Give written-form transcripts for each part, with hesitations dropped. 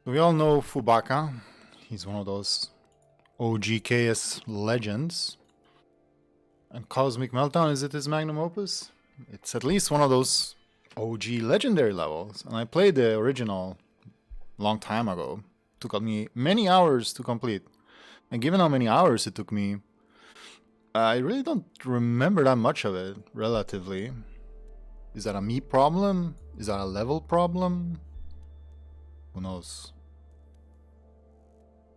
We all know Fubaka. He's one of those OGKS legends. And Cosmic Meltdown, is it his magnum opus? It's at least one of those OG legendary levels. And I played the original a long time ago. Took me many hours to complete. And given how many hours it took me, I really don't remember that much of it, relatively. Is that a me problem? Is that a level problem? Who knows?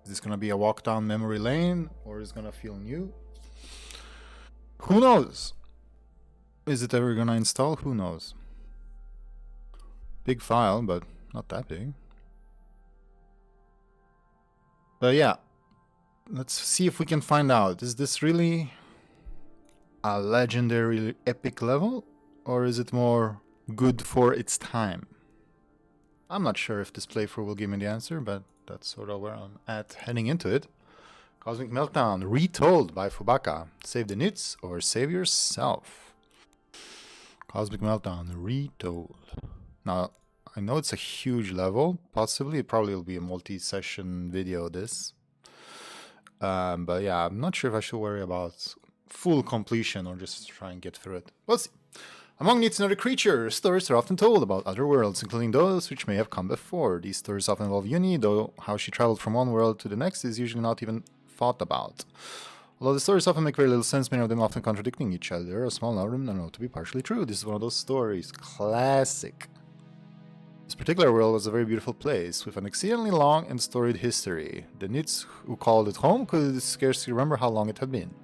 Is this gonna be a walk down memory lane, or is it gonna feel new? Who knows? Is it ever gonna install? Who knows? Big file, but not that big. But yeah, let's see if we can find out. Is this really a legendary epic level, or is it more good for its time? I'm not sure if this playthrough will give me the answer, but that's sort of where I'm at heading into it. Cosmic Meltdown Retold by Fubaka. Save the Knytts or save yourself. Cosmic Meltdown Retold. Now, I know it's a huge level. Possibly, it probably will be a multi-session video, this. But yeah, I'm not sure if I should worry about full completion or just try and get through it. We'll see. Among Knytts and other creatures, stories are often told about other worlds, including those which may have come before. These stories often involve Uni, though how she traveled from one world to the next is usually not even thought about. Although the stories often make very little sense, many of them often contradicting each other. A small number of them are known to be partially true. This is one of those stories. Classic. This particular world was a very beautiful place, with an exceedingly long and storied history. The Knytts who called it home could scarcely remember how long it had been.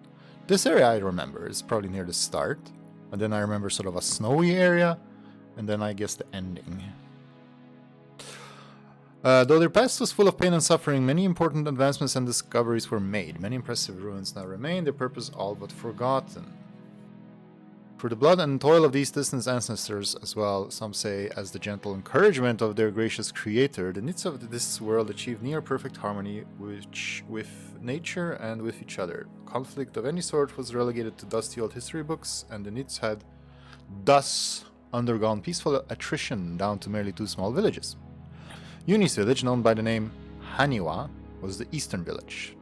This area I remember is probably near the start, and then I remember sort of a snowy area, and then I guess the ending. Though their past was full of pain and suffering, many important advancements and discoveries were made. Many impressive ruins now remain, their purpose all but forgotten. For the blood and toil of these distant ancestors, as well, some say, as the gentle encouragement of their gracious creator, the Knytts of this world achieved near-perfect harmony with nature and with each other. Conflict of any sort was relegated to dusty old history books, and the Knytts had thus undergone peaceful attrition down to merely 2 small villages. Uni's village, known by the name Haniwa, was the eastern village,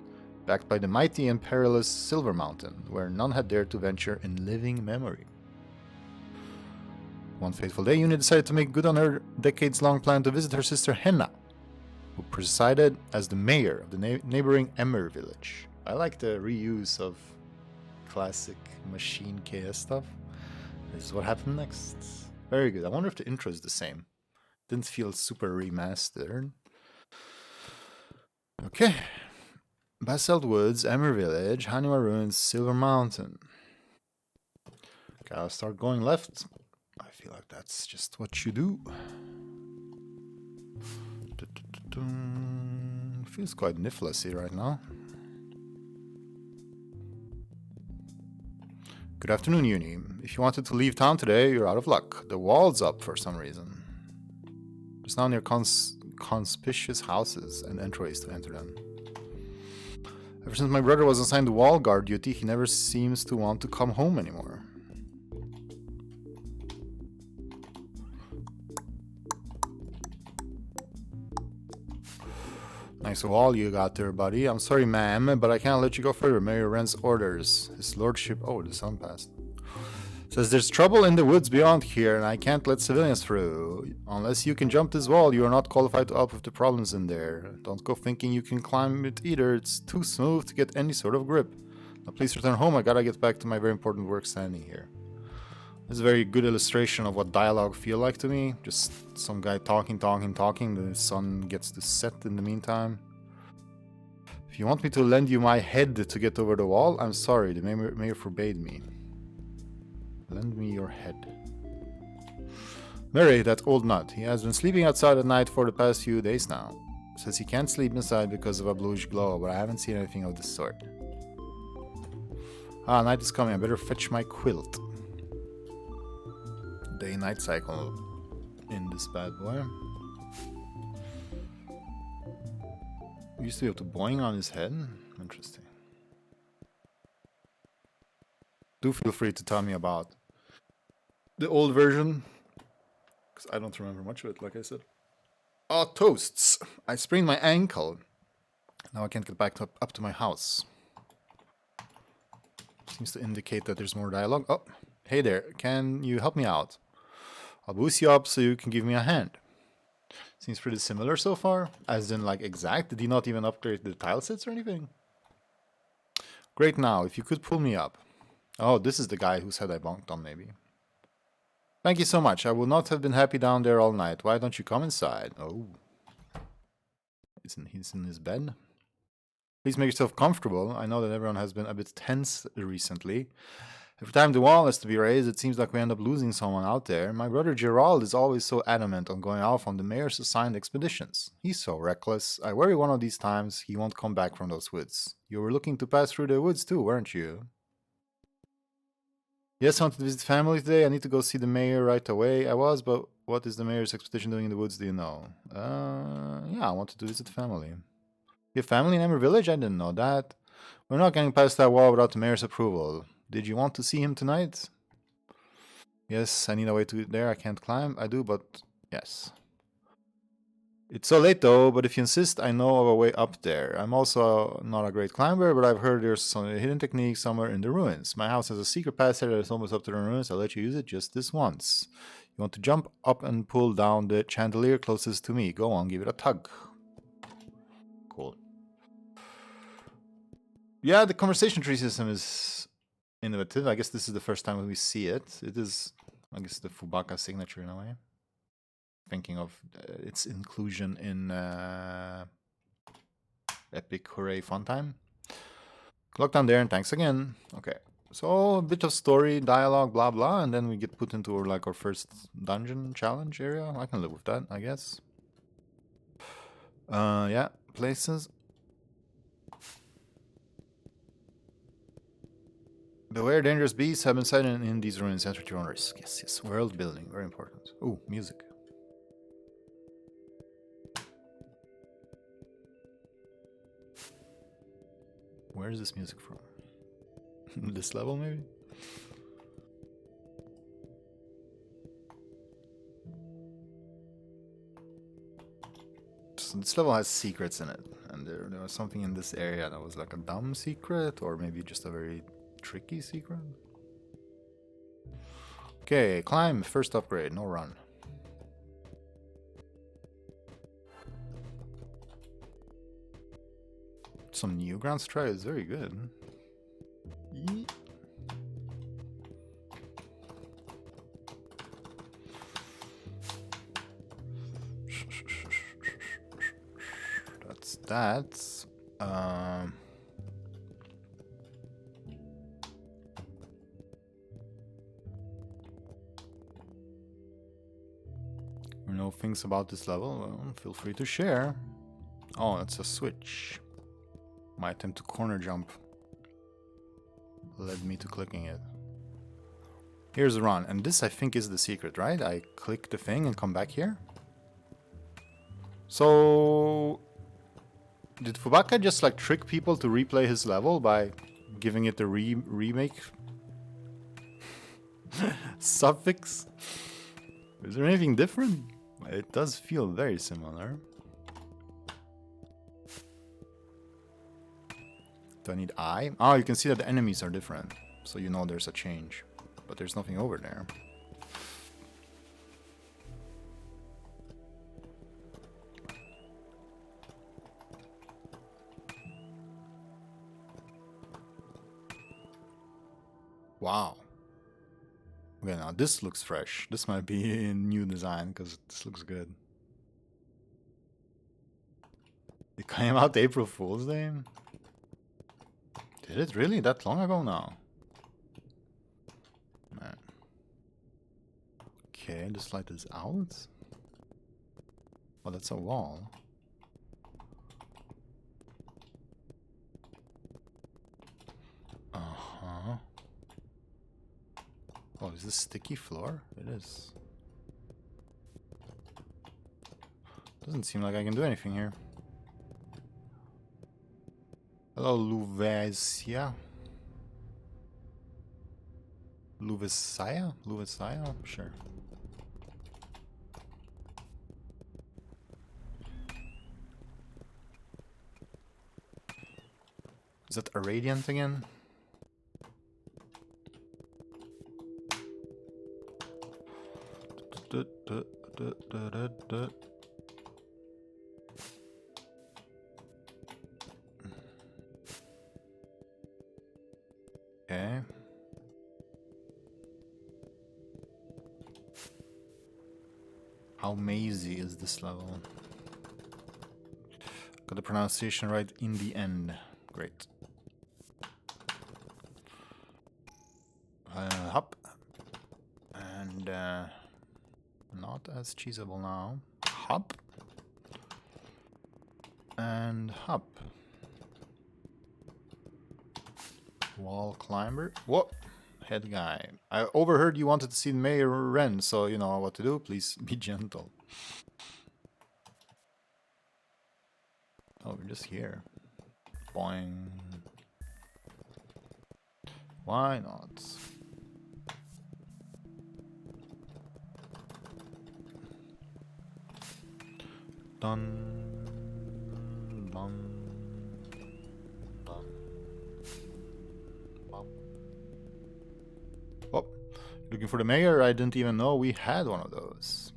backed by the mighty and perilous Silver Mountain, where none had dared to venture in living memory. One fateful day, Uni decided to make good on her decades-long plan to visit her sister Henna, who presided as the mayor of the neighboring Emmer village. I like the reuse of classic machine KS stuff. This is what happened next. Very good. I wonder if the intro is the same. Didn't feel super remastered. Okay. Basalt Woods, Emmer Village, Haniwa Ruins, Silver Mountain. Gotta start going left. I feel like that's just what you do. Feels quite Nifflessy right now. Good afternoon, Uni. If you wanted to leave town today, you're out of luck. The wall's up for some reason. It's now near conspicuous houses and entryways to enter them. Ever since my brother was assigned to wall guard duty, he never seems to want to come home anymore. Nice wall you got there, buddy. I'm sorry, ma'am, but I can't let you go further. Mayor Wren's orders. His lordship... Oh, the sound passed. Says there's trouble in the woods beyond here, and I can't let civilians through. Unless you can jump this wall, you are not qualified to help with the problems in there. Don't go thinking you can climb it either. It's too smooth to get any sort of grip. Now please return home. I gotta get back to my very important work standing here. This is a very good illustration of what dialogue feel like to me. Just some guy talking. The sun gets to set in the meantime. If you want me to lend you my head to get over the wall, I'm sorry. The mayor forbade me. Lend me your head. Murray, that old nut. He has been sleeping outside at night for the past few days now. Says he can't sleep inside because of a bluish glow, but I haven't seen anything of the sort. Ah, night is coming. I better fetch my quilt. Day-night cycle in this bad boy. We used to be able to boing on his head. Interesting. Do feel free to tell me about the old version, because I don't remember much of it, like I said. Oh, toasts! I sprained my ankle. Now I can't get back up to my house. Seems to indicate that there's more dialogue. Oh, hey there. Can you help me out? I'll boost you up so you can give me a hand. Seems pretty similar so far. As in, like, exact. Did he not even upgrade the tile sets or anything? Great now. If you could pull me up. Oh, this is the guy who said I bonked on, maybe. Thank you so much. I would not have been happy down there all night. Why don't you come inside? Oh. He's in his bed? Please make yourself comfortable. I know that everyone has been a bit tense recently. Every time the wall is to be raised, it seems like we end up losing someone out there. My brother Gerald is always so adamant on going off on the mayor's assigned expeditions. He's so reckless. I worry one of these times he won't come back from those woods. You were looking to pass through the woods too, weren't you? Yes, I wanted to visit family today. I need to go see the mayor right away. I was, but what is the mayor's expedition doing in the woods, do you know? Yeah, I wanted to visit family. You have family in Emmer Village? I didn't know that. We're not getting past that wall without the mayor's approval. Did you want to see him tonight? Yes, I need a way to there. I can't climb. I do, but yes. It's so late though, but if you insist, I know of a way up there. I'm also not a great climber, but I've heard there's some hidden technique somewhere in the ruins. My house has a secret passage that is almost up to the ruins. I'll let you use it just this once. You want to jump up and pull down the chandelier closest to me. Go on, give it a tug. Cool. Yeah, the conversation tree system is innovative. I guess this is the first time we see it. It is, I guess, the Fubaka signature in a way. Thinking of its inclusion in Epic Hooray Fun Time. Lock down there and thanks again. Okay, so a bit of story, dialogue, blah blah, and then we get put into our first dungeon challenge area. I can live with that, I guess. Yeah, places. Beware, dangerous beasts have been sighted in these ruins. Enter at your own risk. Yes, yes. World building, very important. Ooh, music. Where is this music from? This level, maybe? So this level has secrets in it, and there was something in this area that was like a dumb secret, or maybe just a very tricky secret. Okay, climb, first upgrade, no run. Some new grounds to try is very good. Yeet. That's that. You know things about this level? Well, feel free to share. Oh, it's a switch. My attempt to corner jump led me to clicking it. Here's the run, and this I think is the secret, right? I click the thing and come back here. So did Fubaka just like trick people to replay his level by giving it the remake suffix? Is there anything different? It does feel very similar. Do I need eye? Oh, you can see that the enemies are different. So you know there's a change. But there's nothing over there. Wow. Okay, now this looks fresh. This might be a new design because this looks good. It came out April Fool's Day? Did it really? That long ago now? Man. Okay, this light is out. Oh, that's a wall. Uh-huh. Oh, is this sticky floor? It is. Doesn't seem like I can do anything here. Hello, Luvesia. Luvesia? Luvesia? Sure. Is that a radiant again? Okay. How mazy is this level? Got the pronunciation right in the end. Great. Hop. And not as cheesable now. Hop. And hop. Wall climber. Whoa! Head guy. I overheard you wanted to see Mayor Ren, so you know what to do. Please be gentle. Oh, we're just here. Boing. Why not? Dun. Dun. Dun. Bum. Oh, looking for the mayor? I didn't even know we had one of those.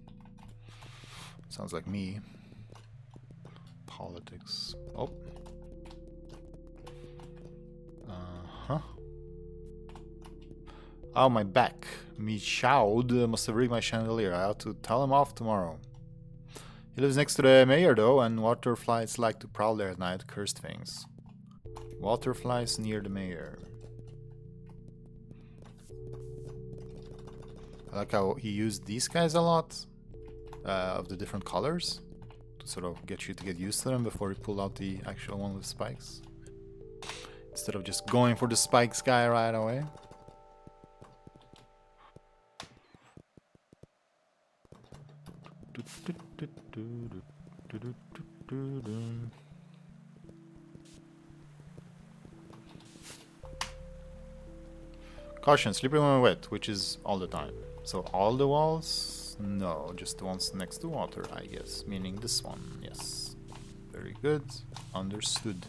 Sounds like me. Politics. Oh. Uh-huh. Oh, my back. Michaud must have rigged my chandelier. I ought to tell him off tomorrow. He lives next to the mayor, though, and waterflies like to prowl there at night. Cursed things. Waterflies near the mayor. I like how he used these guys a lot. Of the different colors. To sort of get you to get used to them before he pulled out the actual one with spikes. Instead of just going for the spikes guy right away. Caution, slippery when wet, which is all the time. So all the walls? No, just the ones next to water, I guess. Meaning this one, yes. Very good. Understood.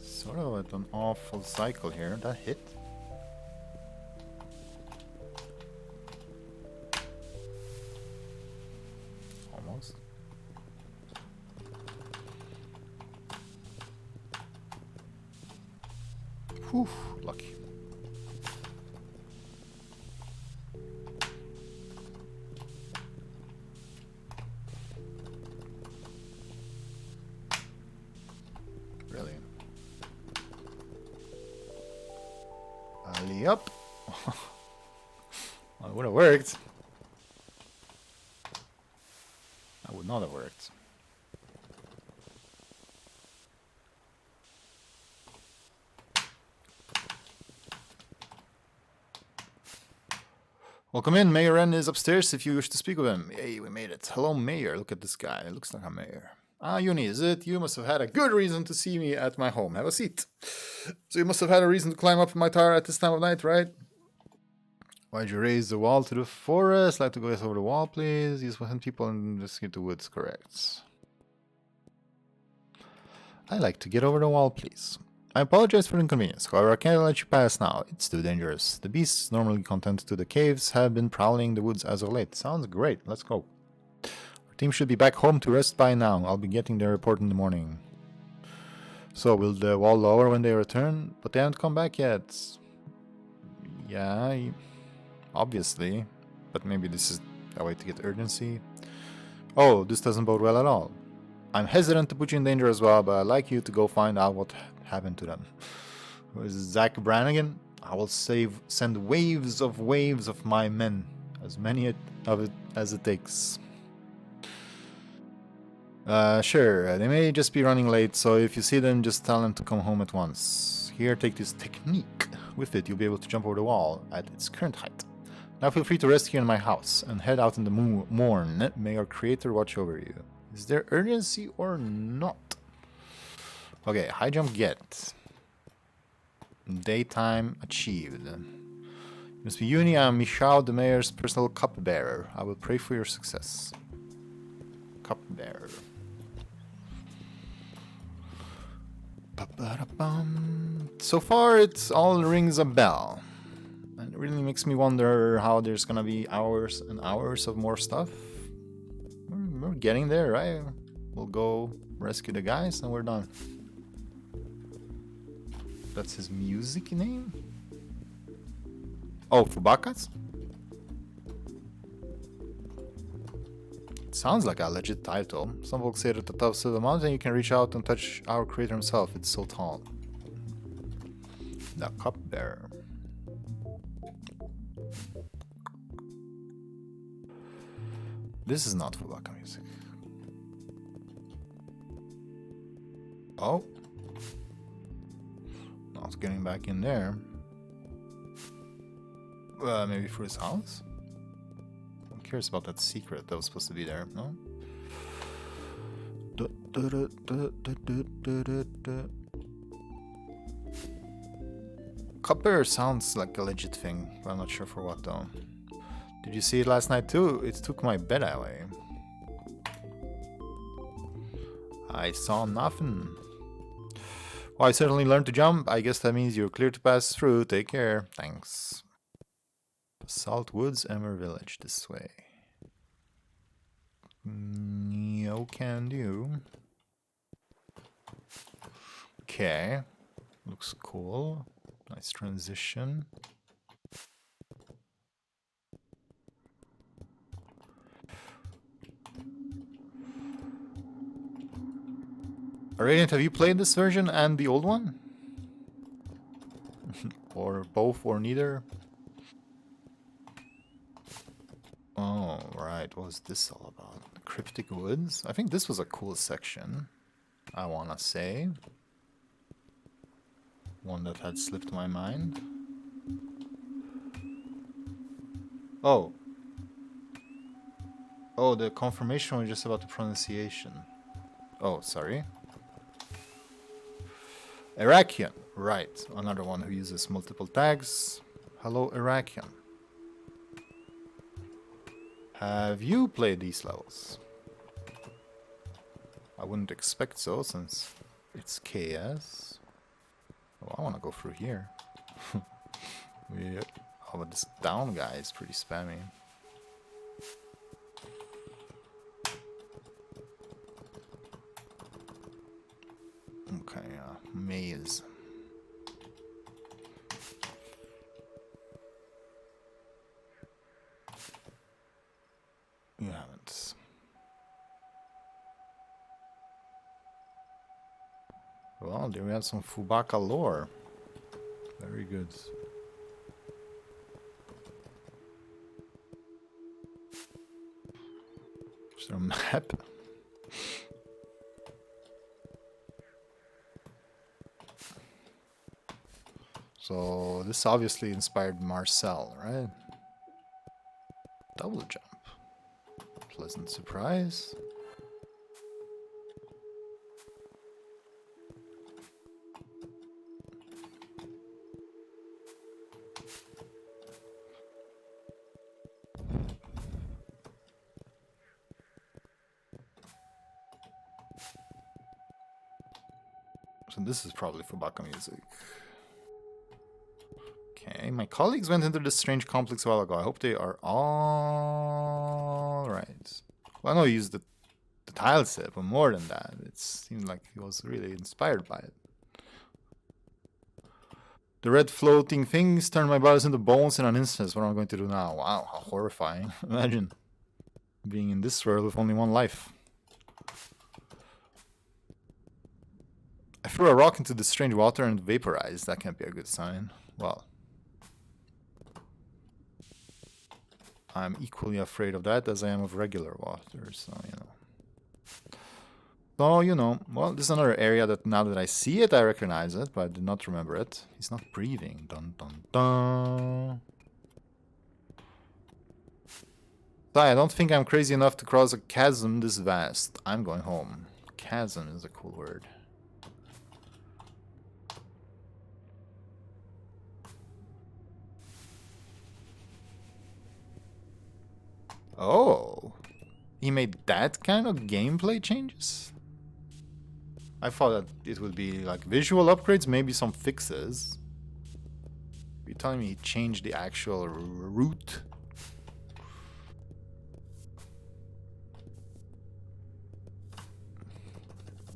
Sort of an awful cycle here. That hit. Almost. Whew, lucky. Really? Alley up. Well, it would have worked. That would not have worked. Welcome in. Mayor Ren is upstairs if you wish to speak with him. Hey, we made it. Hello, Mayor. Look at this guy. It looks like a mayor. Ah, Uni, is it? You must have had a good reason to see me at my home. Have a seat. So you must have had a reason to climb up my tower at this time of night, right? Why'd you raise the wall to the forest? Like to go over the wall, please? Use 100 people and just get the woods, correct. I like to get over the wall, please. I apologize for the inconvenience, however I can't let you pass now. It's too dangerous. The beasts, normally content to the caves, have been prowling the woods as of late. Sounds great, let's go. Our team should be back home to rest by now. I'll be getting their report in the morning. So, will the wall lower when they return? But they haven't come back yet. Yeah, obviously. But maybe this is a way to get urgency. Oh, this doesn't bode well at all. I'm hesitant to put you in danger as well, but I'd like you to go find out what happened to them. Who is Zach Brannigan? I will send waves of my men. As many of it as it takes. Sure, they may just be running late, so if you see them, just tell them to come home at once. Here, take this technique. With it, you'll be able to jump over the wall at its current height. Now feel free to rest here in my house, and head out in the morn. May our creator watch over you. Is there urgency or not? Okay, high jump get. Daytime achieved. You must be Uni. I'm Michaud, the mayor's personal cupbearer. I will pray for your success. cupbearer. Ba-ba-da-bum. So far, it all rings a bell. And it really makes me wonder how there's gonna be hours and hours of more stuff. We're getting there, right? We'll go rescue the guys and we're done. That's his music name? Oh, Fubakas? It sounds like a legit title. Some folks say that at the top of the mountain you can reach out and touch our creator himself. It's so tall. The cupbearer. This is not Fubaka music. Oh. Not getting back in there. Maybe for his house? I'm curious about that secret that was supposed to be there, no? Cupbearer sounds like a legit thing, but I'm not sure for what though. Did you see it last night too? It took my bed away. I saw nothing. Well, I certainly learned to jump. I guess that means you're clear to pass through. Take care. Thanks. Salt Woods, Emmer Village, this way. No can do. Okay. Looks cool. Nice transition. Radiant, have you played this version and the old one? Or both or neither? Oh, right. What was this all about? Cryptic Woods? I think this was a cool section, I wanna say. One that had slipped my mind. Oh. Oh, the confirmation was just about the pronunciation. Oh, sorry. Iraqian. Right. Another one who uses multiple tags. Hello, Iraqian. Have you played these levels? I wouldn't expect so, since it's KS. Oh, I want to go through here. Oh, but this down guy is pretty spammy. Okay, maze. You haven't. Well, there we have some Fubaka lore. Very good. Is there a map? So this obviously inspired Marcel, right? Double jump. Pleasant surprise. So this is probably Fubaka music. Okay, my colleagues went into this strange complex a while ago. I hope they are all right. Well, I know he used the tile set, but more than that, it seemed like he was really inspired by it. The red floating things turned my bodies into bones in an instant. What am I going to do now? Wow, how horrifying. Imagine being in this world with only one life. I threw a rock into the strange water and vaporized. That can't be a good sign. Well, I'm equally afraid of that as I am of regular water, so, you know. So, you know, well, this is another area that now that I see it, I recognize it, but I did not remember it. He's not breathing. Dun dun dun. So I don't think I'm crazy enough to cross a chasm this vast. I'm going home. Chasm is a cool word. Oh. He made that kind of gameplay changes? I thought that it would be like visual upgrades, maybe some fixes. You're telling me he changed the actual route?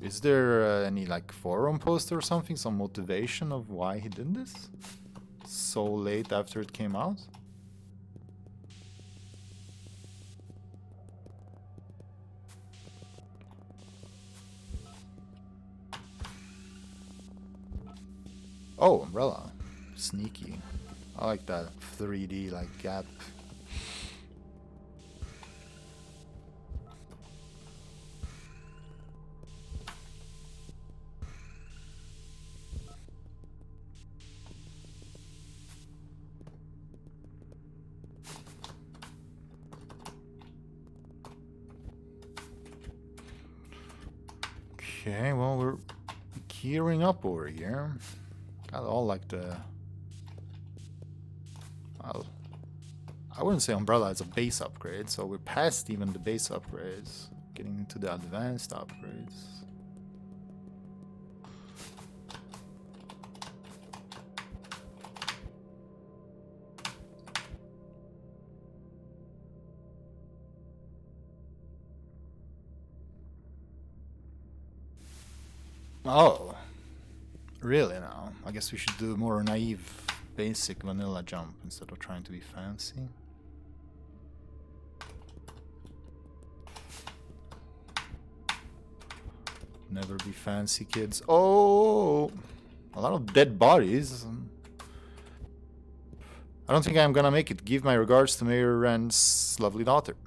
Is there any like forum post or something? Some motivation of why he did this? So late after it came out? Oh, umbrella. Sneaky. I like that 3D like gap. Okay, well, we're gearing up over here. Got all like the... Well, I wouldn't say umbrella is a base upgrade, so we're past even the base upgrades. Getting into the advanced upgrades. Oh, really now? I guess we should do more naive, basic vanilla jump instead of trying to be fancy. Never be fancy, kids. Oh, a lot of dead bodies. I don't think I'm gonna make it. Give my regards to Mayor Rand's lovely daughter.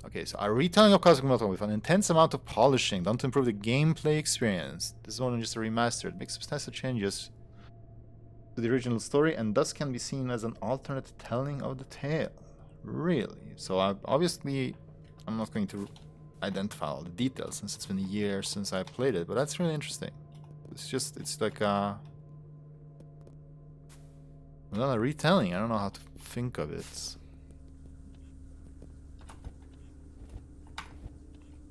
Okay, so a retelling of Cosmic Meltdown with an intense amount of polishing done to improve the gameplay experience. This is more than just a remaster. It makes substantial changes to the original story and thus can be seen as an alternate telling of the tale. Really? So obviously I'm not going to identify all the details since it's been a year since I played it, but that's really interesting. It's like a retelling. I don't know how to think of it.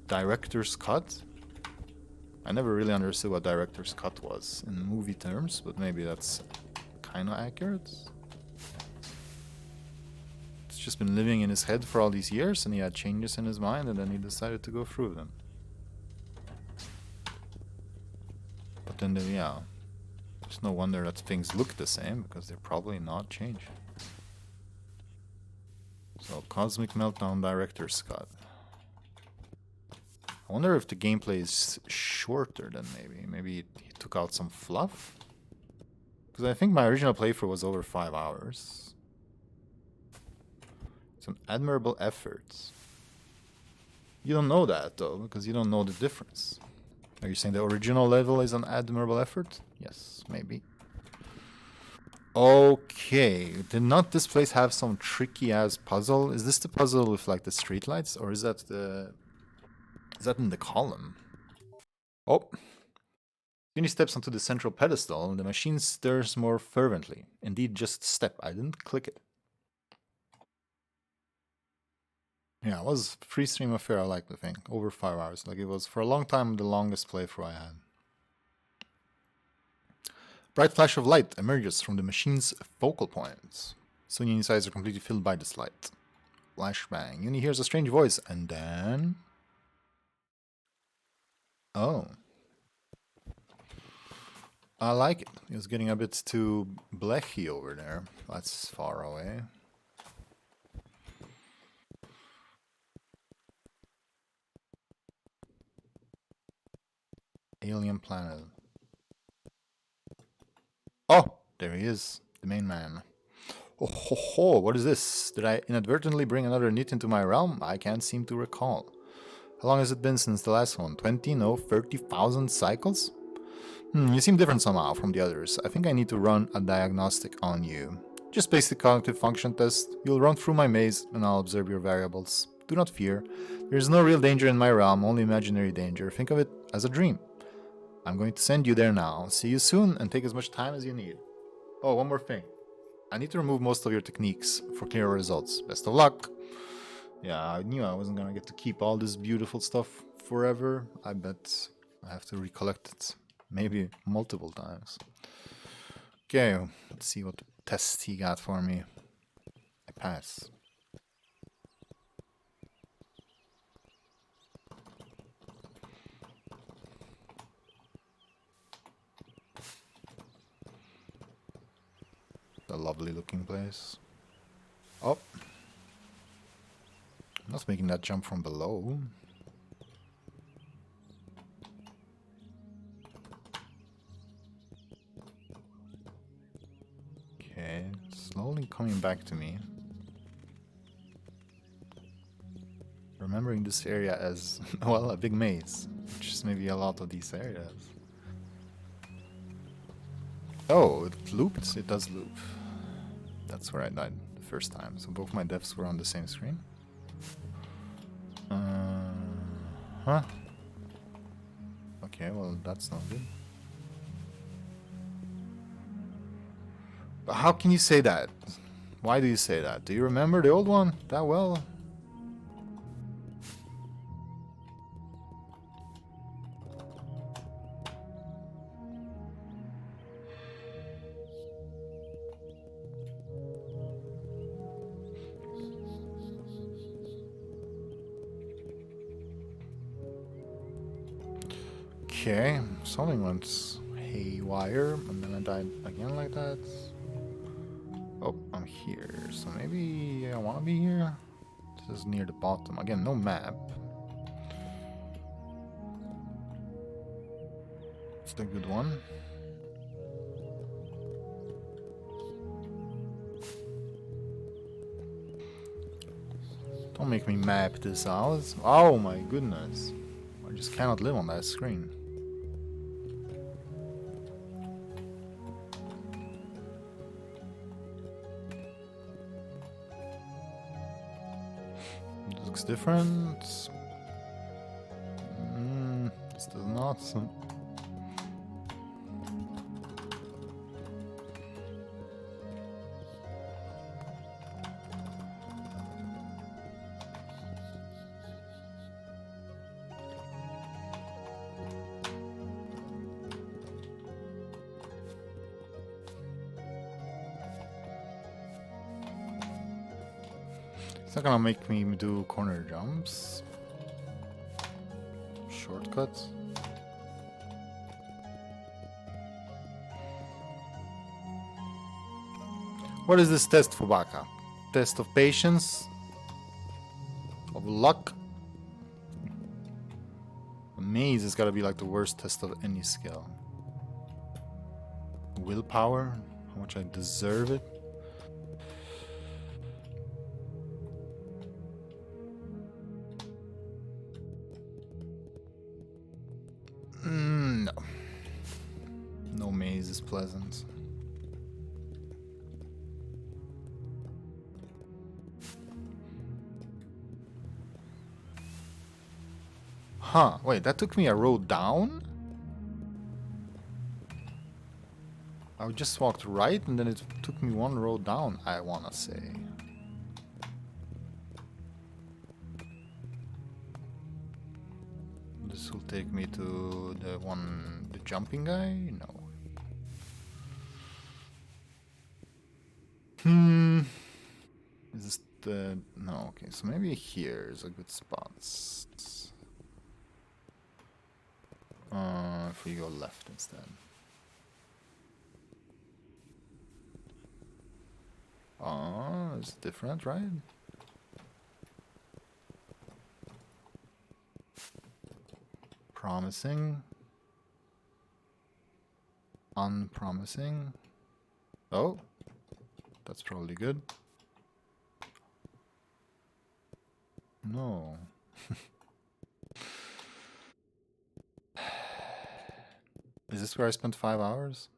Director's cut? I never really understood what director's cut was in movie terms, but maybe that's kind of accurate. It's just been living in his head for all these years and he had changes in his mind and then he decided to go through them. But then, yeah, it's no wonder that things look the same because they're probably not changed. So, Cosmic Meltdown director's cut. I wonder if the gameplay is shorter than maybe he took out some fluff? Because I think my original playthrough was over 5 hours. It's an admirable effort. You don't know that though, because you don't know the difference. Are you saying the original level is an admirable effort? Yes, maybe. Okay, did not this place have some tricky ass puzzle? Is this the puzzle with like the streetlights, or is that the... Is that in the column? Oh. When he steps onto the central pedestal, the machine stirs more fervently. Indeed, just step. I didn't click it. Yeah, it was free stream affair. I like the thing. Over 5 hours. Like it was for a long time the longest playthrough I had. Bright flash of light emerges from the machine's focal points. Soon Uni's eyes are completely filled by this light. Flashbang. Uni hears a strange voice, and then... Oh. I like it. It was getting a bit too blechy over there. That's far away. Alien planet. Oh, there he is. The main man. Oh ho ho, what is this? Did I inadvertently bring another Knytt into my realm? I can't seem to recall. How long has it been since the last one? 20? No, 30,000 cycles? You seem different somehow from the others. I think I need to run a diagnostic on you. Just basic cognitive function test. You'll run through my maze and I'll observe your variables. Do not fear. There is no real danger in my realm, only imaginary danger. Think of it as a dream. I'm going to send you there now. See you soon and take as much time as you need. Oh, one more thing. I need to remove most of your techniques for clearer results. Best of luck. Yeah, I knew I wasn't gonna get to keep all this beautiful stuff forever. I bet I have to recollect it. Maybe multiple times. Okay, let's see what test he got for me. I pass. A lovely looking place. Oh. Not making that jump from below. Okay, slowly coming back to me. Remembering this area as, well, a big maze. Which is maybe a lot of these areas. Oh, it looped? It does loop. That's where I died the first time. So both my deaths were on the same screen. Huh? Okay, well, that's not good. But how can you say that? Why do you say that? Do you remember the old one that well? Okay, something went haywire, and then I died again like that. Oh, I'm here, so maybe I want to be here? This is near the bottom. Again, no map. It's the good one. Don't make me map this out. Oh my goodness. I just cannot live on that screen. This looks different. This does not. It's not gonna make me do corner jumps. Shortcuts. What is this test, Fubaka? Test of patience? Of luck? A maze has gotta be like the worst test of any skill. Willpower? How much I deserve it? No. No maze is pleasant. Huh, wait, that took me a road down? I just walked right and then it took me one road down, I wanna say. This will take me to the jumping guy? No. Is this the... no, okay, so maybe here is a good spot. If we go left instead. It's different, right? Promising. Unpromising. Oh, that's probably good. No. Is this where I spent 5 hours?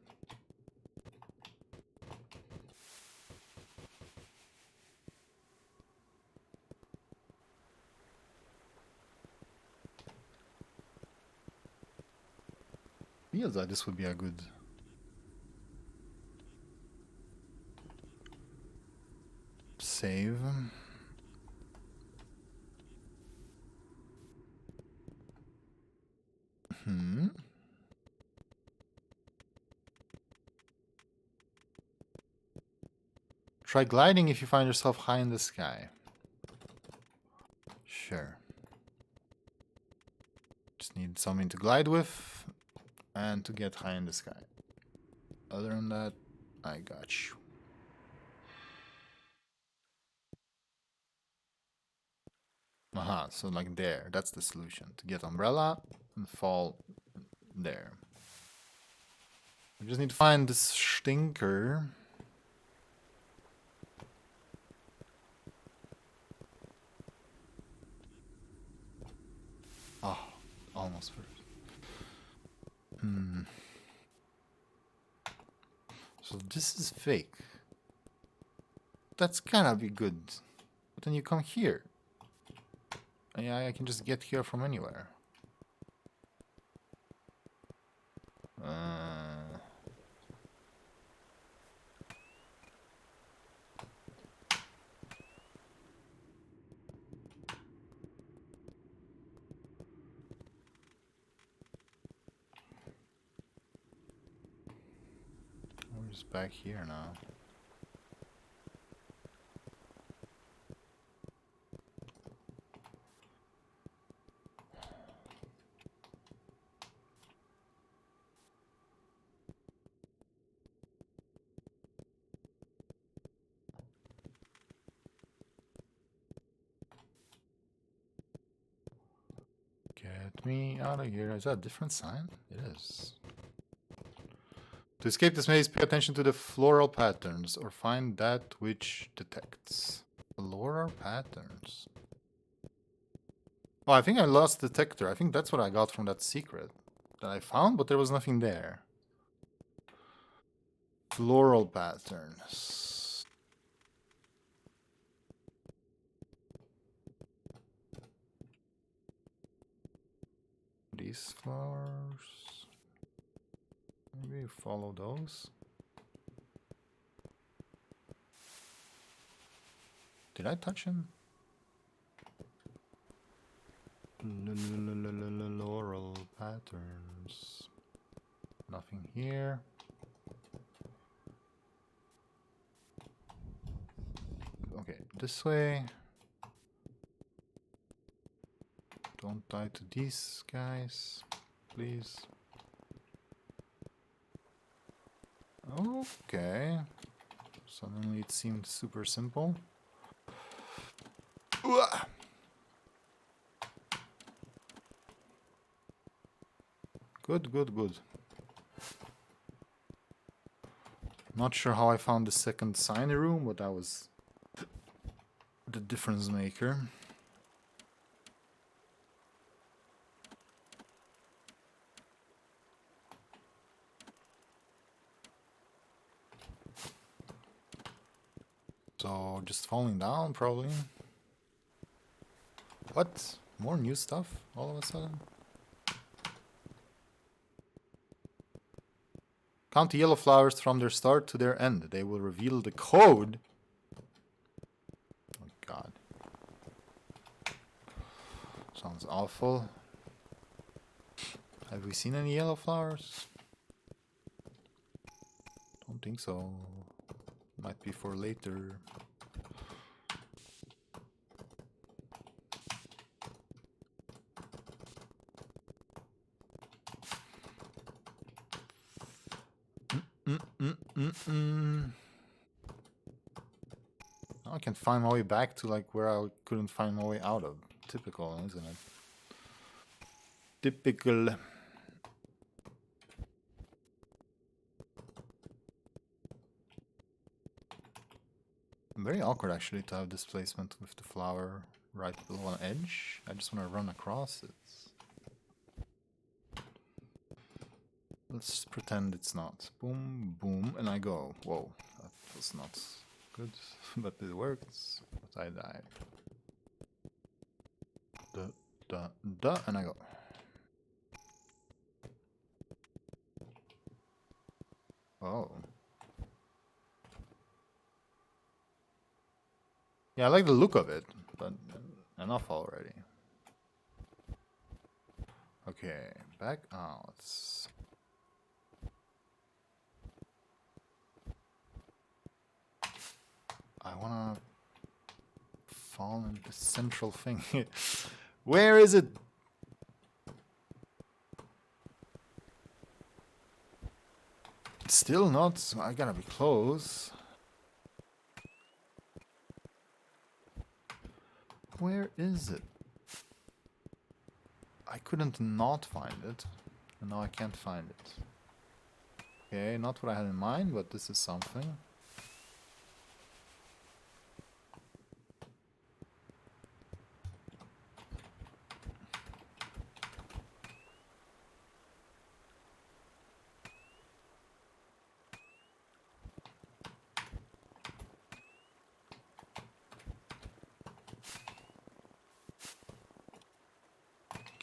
Feels like this would be a good save. Try gliding if you find yourself high in the sky. Sure. Just need something to glide with and to get high in the sky. Other than that, I got you. Aha, so like there, that's the solution. To get umbrella and fall there. We just need to find this stinker. Oh, almost first. So this is fake. That's gonna be good. But then you come here. Yeah, I can just get here from anywhere. We're just back here now. Get me out of here. Is that a different sign? It is. To escape this maze, pay attention to the floral patterns or find that which detects. Floral patterns. Oh, I think I lost the detector. I think that's what I got from that secret that I found, but there was nothing there. Floral patterns. These flowers. Maybe follow those. Did I touch him? Laurel patterns. Nothing here. Okay, this way. Don't die to these guys, please. Okay. Suddenly it seemed super simple. Good, good, good. Not sure how I found the second sign room, but that was the difference maker. So, just falling down, probably. What? More new stuff all of a sudden? Count the yellow flowers from their start to their end. They will reveal the code. Oh, God. Sounds awful. Have we seen any yellow flowers? Don't think so. Might be for later. Now I can find my way back to like where I couldn't find my way out of. Typical, isn't it? Typical. Very awkward actually to have this placement with the flower right below an edge. I just want to run across it. Let's pretend it's not. Boom, boom, and I go. Whoa, that was not good, but it works. But I died. And I go. Oh. Yeah, I like the look of it, but enough already. Okay, back. Oh, it's... I wanna fall in the central thing. Where is it? Still not. I gotta be close. Where is it? I couldn't not find it. And now I can't find it. Okay, not what I had in mind, but this is something.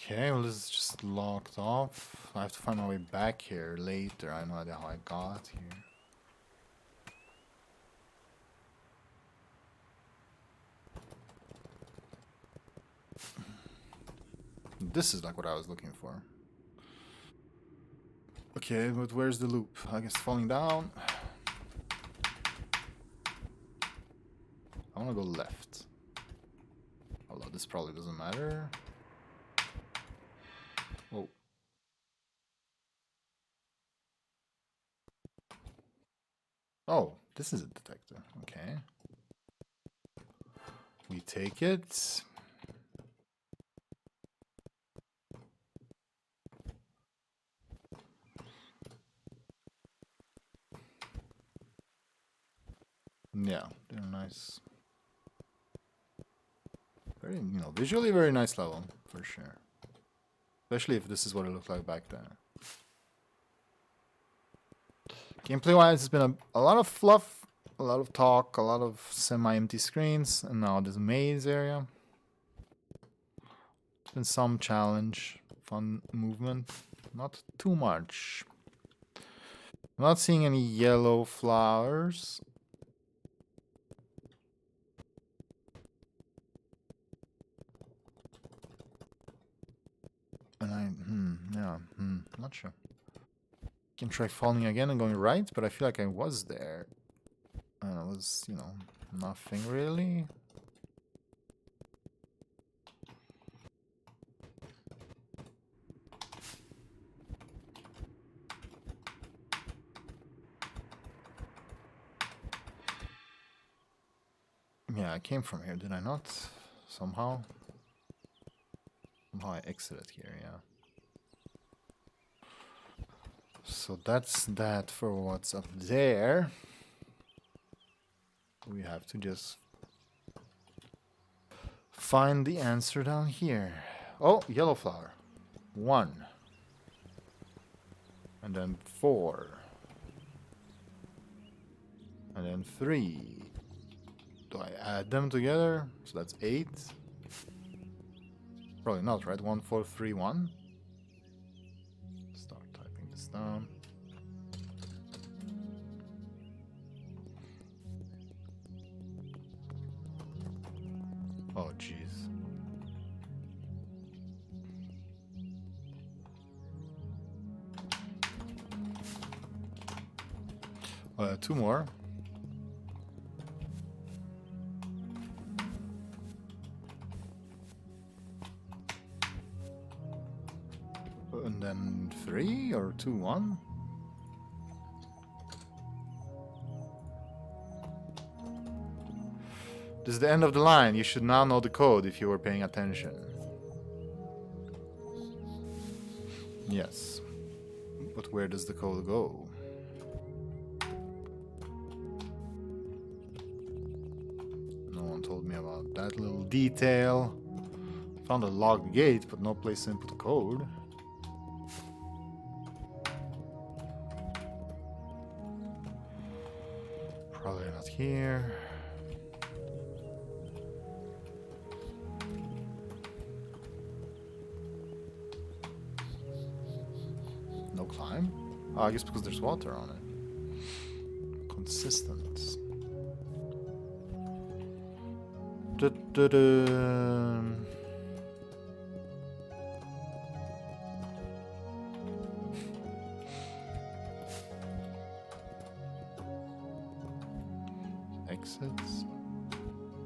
Okay, well this is just locked off. I have to find my way back here later. I have no idea how I got here. This is like what I was looking for. Okay, but where's the loop? I guess falling down. I wanna go left. Although this probably doesn't matter. Oh. Oh, this is a detector. Okay. We take it. Yeah, they're nice. Very, you know, visually very nice level, for sure. Especially if this is what it looked like back then. Gameplay-wise, it's been a lot of fluff, a lot of talk, a lot of semi-empty screens, and now this maze area. It's been some challenge, fun movement, not too much. I'm not seeing any yellow flowers. And not sure. Can try falling again and going right, but I feel like I was there. And it was, you know, nothing really. Yeah, I came from here, did I not? Somehow? Somehow I exited here, yeah. So that's that for what's up there. We have to just find the answer down here. Oh, yellow flower. 1. And then 4. And then 3. Do I add them together? So that's 8. Probably not, right? 1, 4, 3, 1. Start typing this down. Oh, jeez. 2 more. And then 3 or 2, 1. This is the end of the line. You should now know the code if you were paying attention. Yes. But where does the code go? No one told me about that little detail. Found a locked gate, but no place to input the code. Probably not here. No climb? Oh, I guess because there's water on it. Consistent.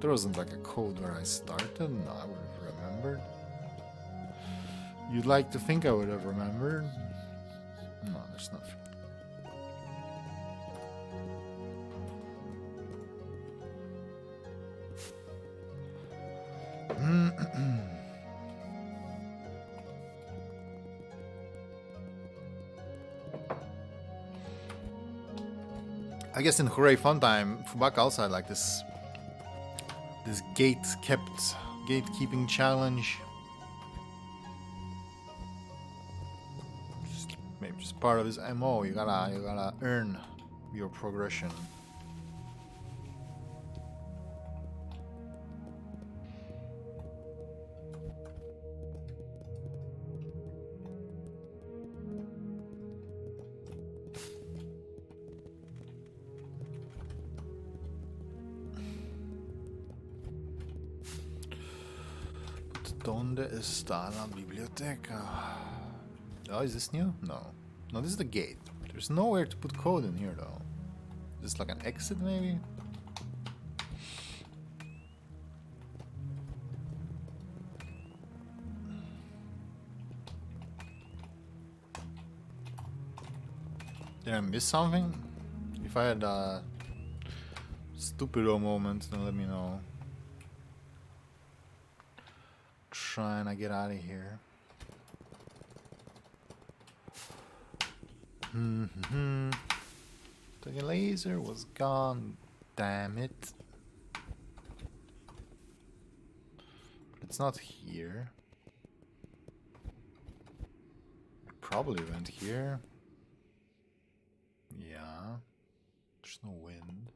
There wasn't like a code where I started. No, I would have remembered. You'd like to think I would have remembered. No, there's nothing. I guess in Hooray Fun Time, Fubaka also had like this gatekeeping challenge. Maybe just part of his MO. You gotta earn your progression. ¿Dónde está la biblioteca? Oh, is this new? No. No, this is the gate. There's nowhere to put code in here, though. Is this like an exit, maybe? Did I miss something? If I had a stupido moment, then let me know. Trying to get out of here. The laser was gone. Damn it. But it's not here. It probably went here. Yeah. There's no wind.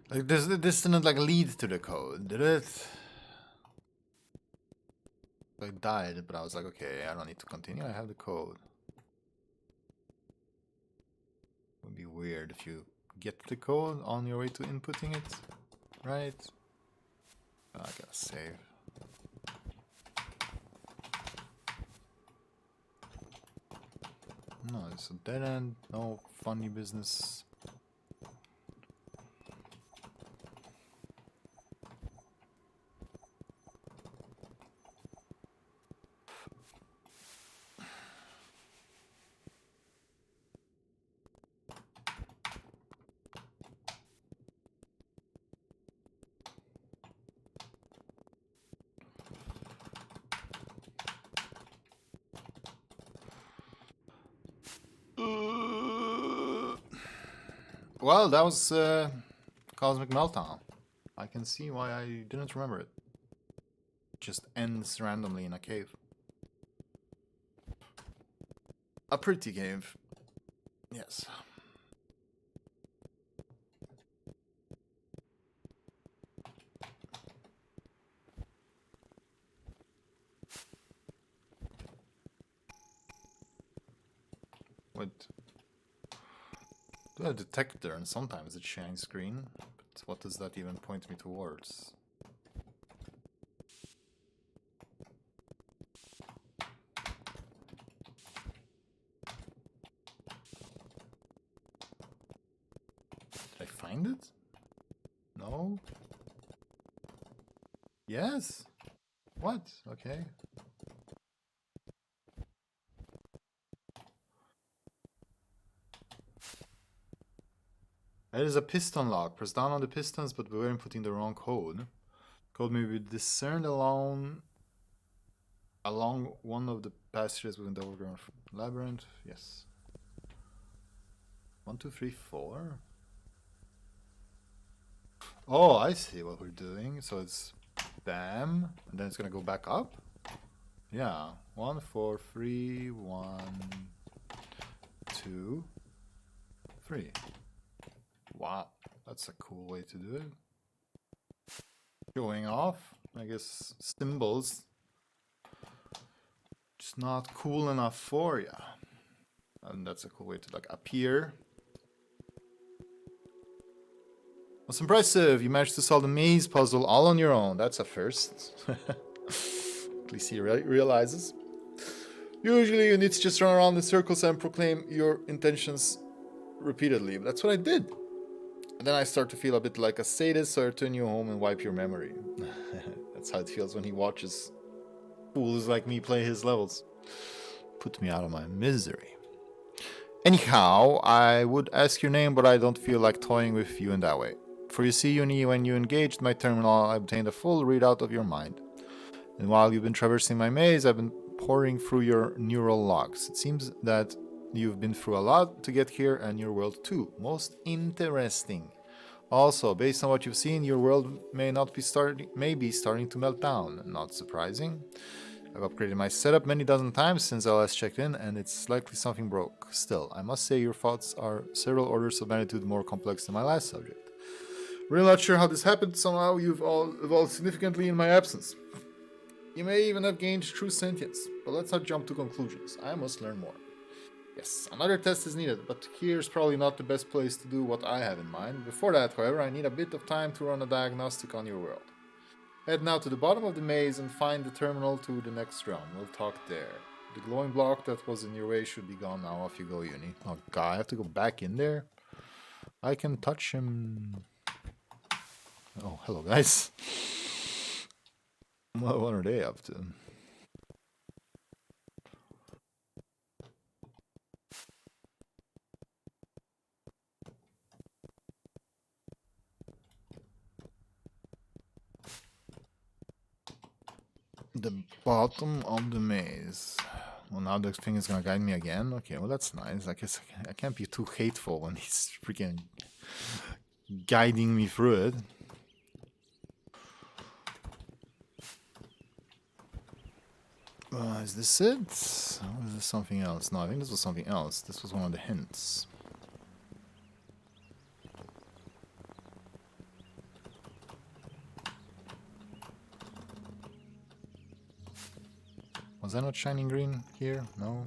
Like this didn't like lead to the code, did it? I died, but I was like, okay, I don't need to continue. I have the code. Would be weird if you get the code on your way to inputting it, right? I gotta save. No, it's a dead end. No funny business. Well, that was Cosmic Meltdown. I can see why I didn't remember it. It just ends randomly in a cave. A pretty cave. Yes. Wait. I do a detector and sometimes it shines green, but what does that even point me towards? Did I find it? No? Yes? What? Okay. It is a piston lock. Press down on the pistons, but we were inputting the wrong code. Code may be discerned along one of the passages within the overgrown labyrinth. Yes. 1, 2, 3, 4. Oh, I see what we're doing. So it's bam, and then it's gonna go back up. Yeah. 1, 4, 3, 1, 2, 3. Wow, that's a cool way to do it. Showing off, I guess, symbols. It's not cool enough for ya. And that's a cool way to like appear. That's impressive. You managed to solve the maze puzzle all on your own. That's a first. At least he realizes. Usually you need to just run around in circles and proclaim your intentions repeatedly. But that's what I did. And then I start to feel a bit like a sadist, so I return you home and wipe your memory. That's how it feels when he watches fools like me play his levels. Put me out of my misery. Anyhow, I would ask your name, but I don't feel like toying with you in that way. For you see, Uni, when you engaged my terminal, I obtained a full readout of your mind. And while you've been traversing my maze, I've been poring through your neural logs. It seems that you've been through a lot to get here, and your world too. Most interesting. Also, based on what you've seen, your world may be starting to melt down. Not surprising. I've upgraded my setup many dozen times since I last checked in, and it's likely something broke. Still, I must say your thoughts are several orders of magnitude more complex than my last subject. Really not sure how this happened. Somehow you've all evolved significantly in my absence. You may even have gained true sentience, but let's not jump to conclusions. I must learn more. Yes, another test is needed, but here's probably not the best place to do what I have in mind. Before that, however, I need a bit of time to run a diagnostic on your world. Head now to the bottom of the maze and find the terminal to the next realm. We'll talk there. The glowing block that was in your way should be gone now. Off you go, Uni. Oh god, I have to go back in there? I can touch him. Oh, hello guys. What are they up to? The bottom of the maze. Well, now the thing is gonna guide me again? Okay, well that's nice. I guess I can't be too hateful when he's freaking guiding me through it. Is this it? Or is this something else? No, I think this was something else. This was one of the hints. Was I not shining green here? No.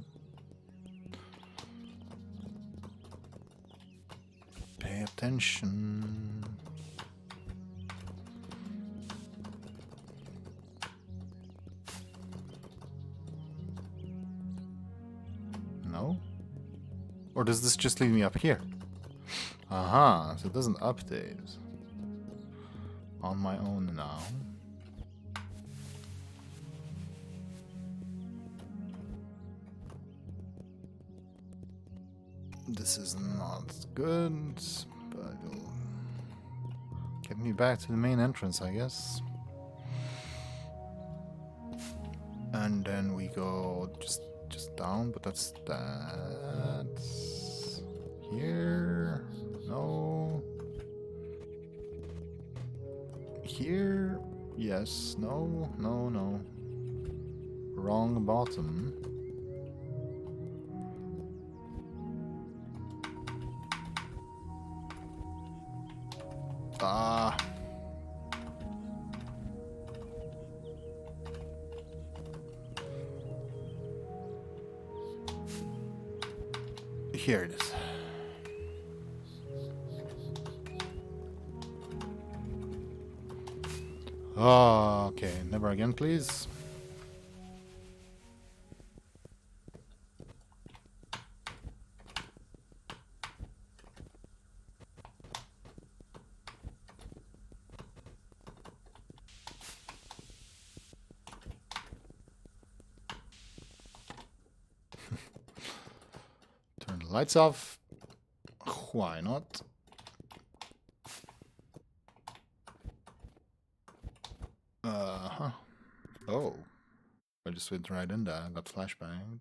Pay attention. No? Or does this just leave me up here? Aha, so it doesn't update. On my own now. This is not good, but it'll get me back to the main entrance, I guess. And then we go just down, but that's that. Here. No. Here. Yes. No. No. No. Wrong bottom. Ah. Here it is. Oh, okay. Never again, please. Turn the lights off. Why not? Uh-huh. Oh. I just went right in there. I got flashbang.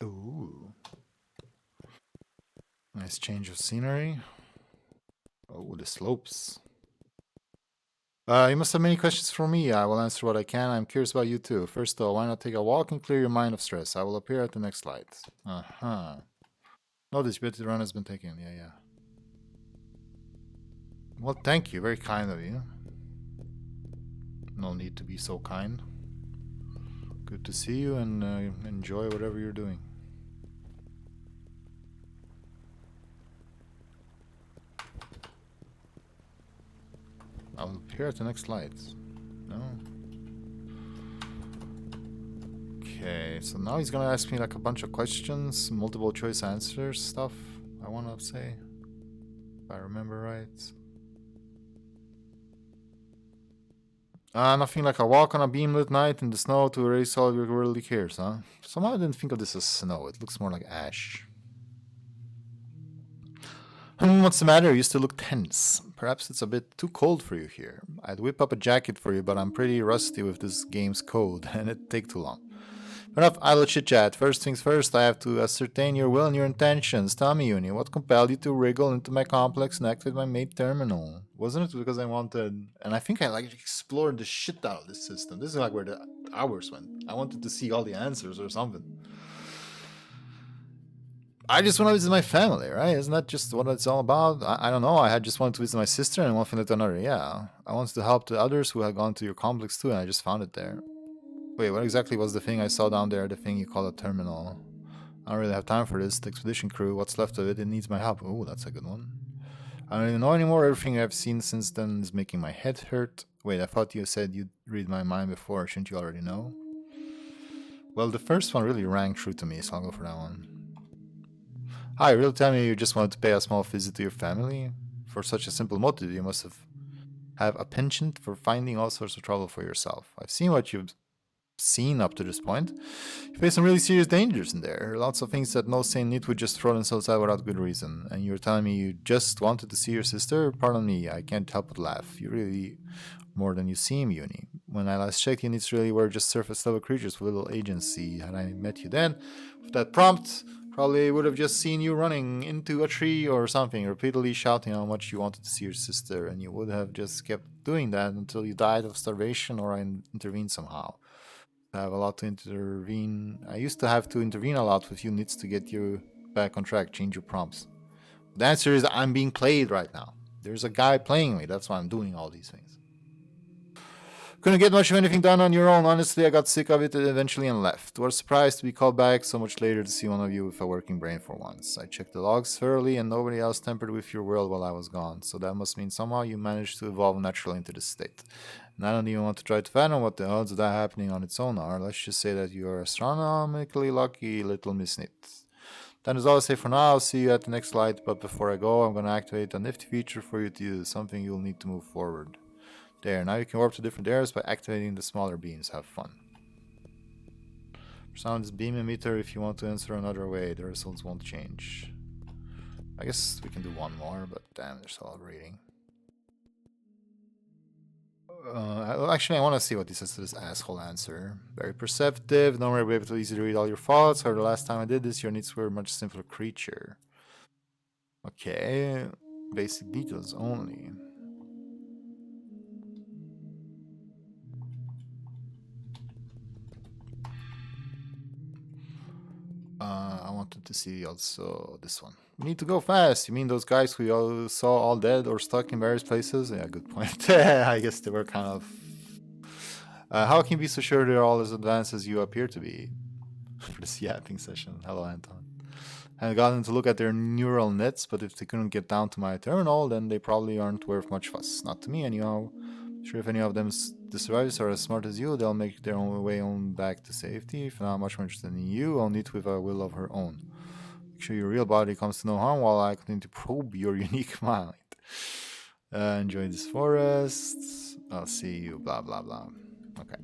Ooh. Nice change of scenery. Oh, the slopes. You must have many questions for me. I will answer what I can. I'm curious about you too. First though, why not take a walk and clear your mind of stress? I will appear at the next light. Uh-huh. Notice your run has been taken. Yeah. Well, thank you. Very kind of you. No need to be so kind. Good to see you, and enjoy whatever you're doing. I'll appear at the next light. No? Okay, so now he's gonna ask me like a bunch of questions, multiple choice answers stuff, I wanna say. If I remember right. Nothing like a walk on a beamlit night in the snow to erase all your worldly cares, huh? Somehow I didn't think of this as snow, it looks more like ash. What's the matter? You still look tense. Perhaps it's a bit too cold for you here. I'd whip up a jacket for you, but I'm pretty rusty with this game's code, and it'd take too long. Enough idle chit-chat. First things first, I have to ascertain your will and your intentions. Tell me, Uni, what compelled you to wriggle into my complex and activate my mate terminal? Wasn't it because I wanted... And I think I like explored the shit out of this system. This is like where the hours went. I wanted to see all the answers or something. I just want to visit my family, right? Isn't that just what it's all about? I don't know. I had just wanted to visit my sister and one thing led to another. Yeah. I wanted to help the others who had gone to your complex too, and I just found it there. Wait, what exactly was the thing I saw down there, the thing you call a terminal? I don't really have time for this. The expedition crew, what's left of it, it needs my help. Oh, that's a good one. I don't even know anymore. Everything I've seen since then is making my head hurt. Wait, I thought you said you'd read my mind before. Shouldn't you already know? Well, the first one really rang true to me, so I'll go for that one. Hi, really tell me you just wanted to pay a small visit to your family? For such a simple motive, you must have a penchant for finding all sorts of trouble for yourself. I've seen what you've seen up to this point. You face some really serious dangers in there. Lots of things that no sane Knytt would just throw themselves at without good reason. And you're telling me you just wanted to see your sister? Pardon me, I can't help but laugh. You really more than you seem, Uni. When I last checked, you Knytts really were just surface level creatures with little agency. Had I met you then, with that prompt, probably would have just seen you running into a tree or something, repeatedly shouting how much you wanted to see your sister, and you would have just kept doing that until you died of starvation or I intervened somehow. I have a lot to intervene. I used to have to intervene a lot with you Knytts to get you back on track, change your prompts. The answer is I'm being played right now. There's a guy playing me, that's why I'm doing all these things. Couldn't get much of anything done on your own. Honestly, I got sick of it eventually and left. Was surprised to be called back so much later to see one of you with a working brain for once. I checked the logs thoroughly and nobody else tampered with your world while I was gone, so that must mean somehow you managed to evolve naturally into this state. And I don't even want to try to fathom what the odds of that happening on its own are. Let's just say that you are astronomically lucky, little Miss Knytt. That is all I say for now. I'll see you at the next light, but before I go, I'm gonna activate a nifty feature for you to use, something you'll need to move forward. There, now you can warp to different areas by activating the smaller beams. Have fun. Sound this beam emitter if you want to answer another way. The results won't change. I guess we can do one more, but damn, there's a lot of reading. Actually, I want to see what this says to this asshole answer. Very perceptive. No more be able to easily read all your thoughts. Or the last time I did this, your Knytts were a much simpler creature. Okay, basic details only. I wanted to see also this one. We need to go fast. You mean those guys who you saw all dead or stuck in various places? Yeah, good point. I guess they were kind of... how can you be so sure they're all as advanced as you appear to be? For this yapping session. Hello, Anton. I haven't gotten to look at their neural nets, but if they couldn't get down to my terminal, then they probably aren't worth much fuss. Not to me, anyhow. Sure, if any of them the survivors are as smart as you, they'll make their own way on back to safety. If not much more interested in you, I'll Knytt with a will of her own. Make sure your real body comes to no harm while I continue to probe your unique mind. Enjoy this forest. I'll see you, blah, blah, blah. Okay.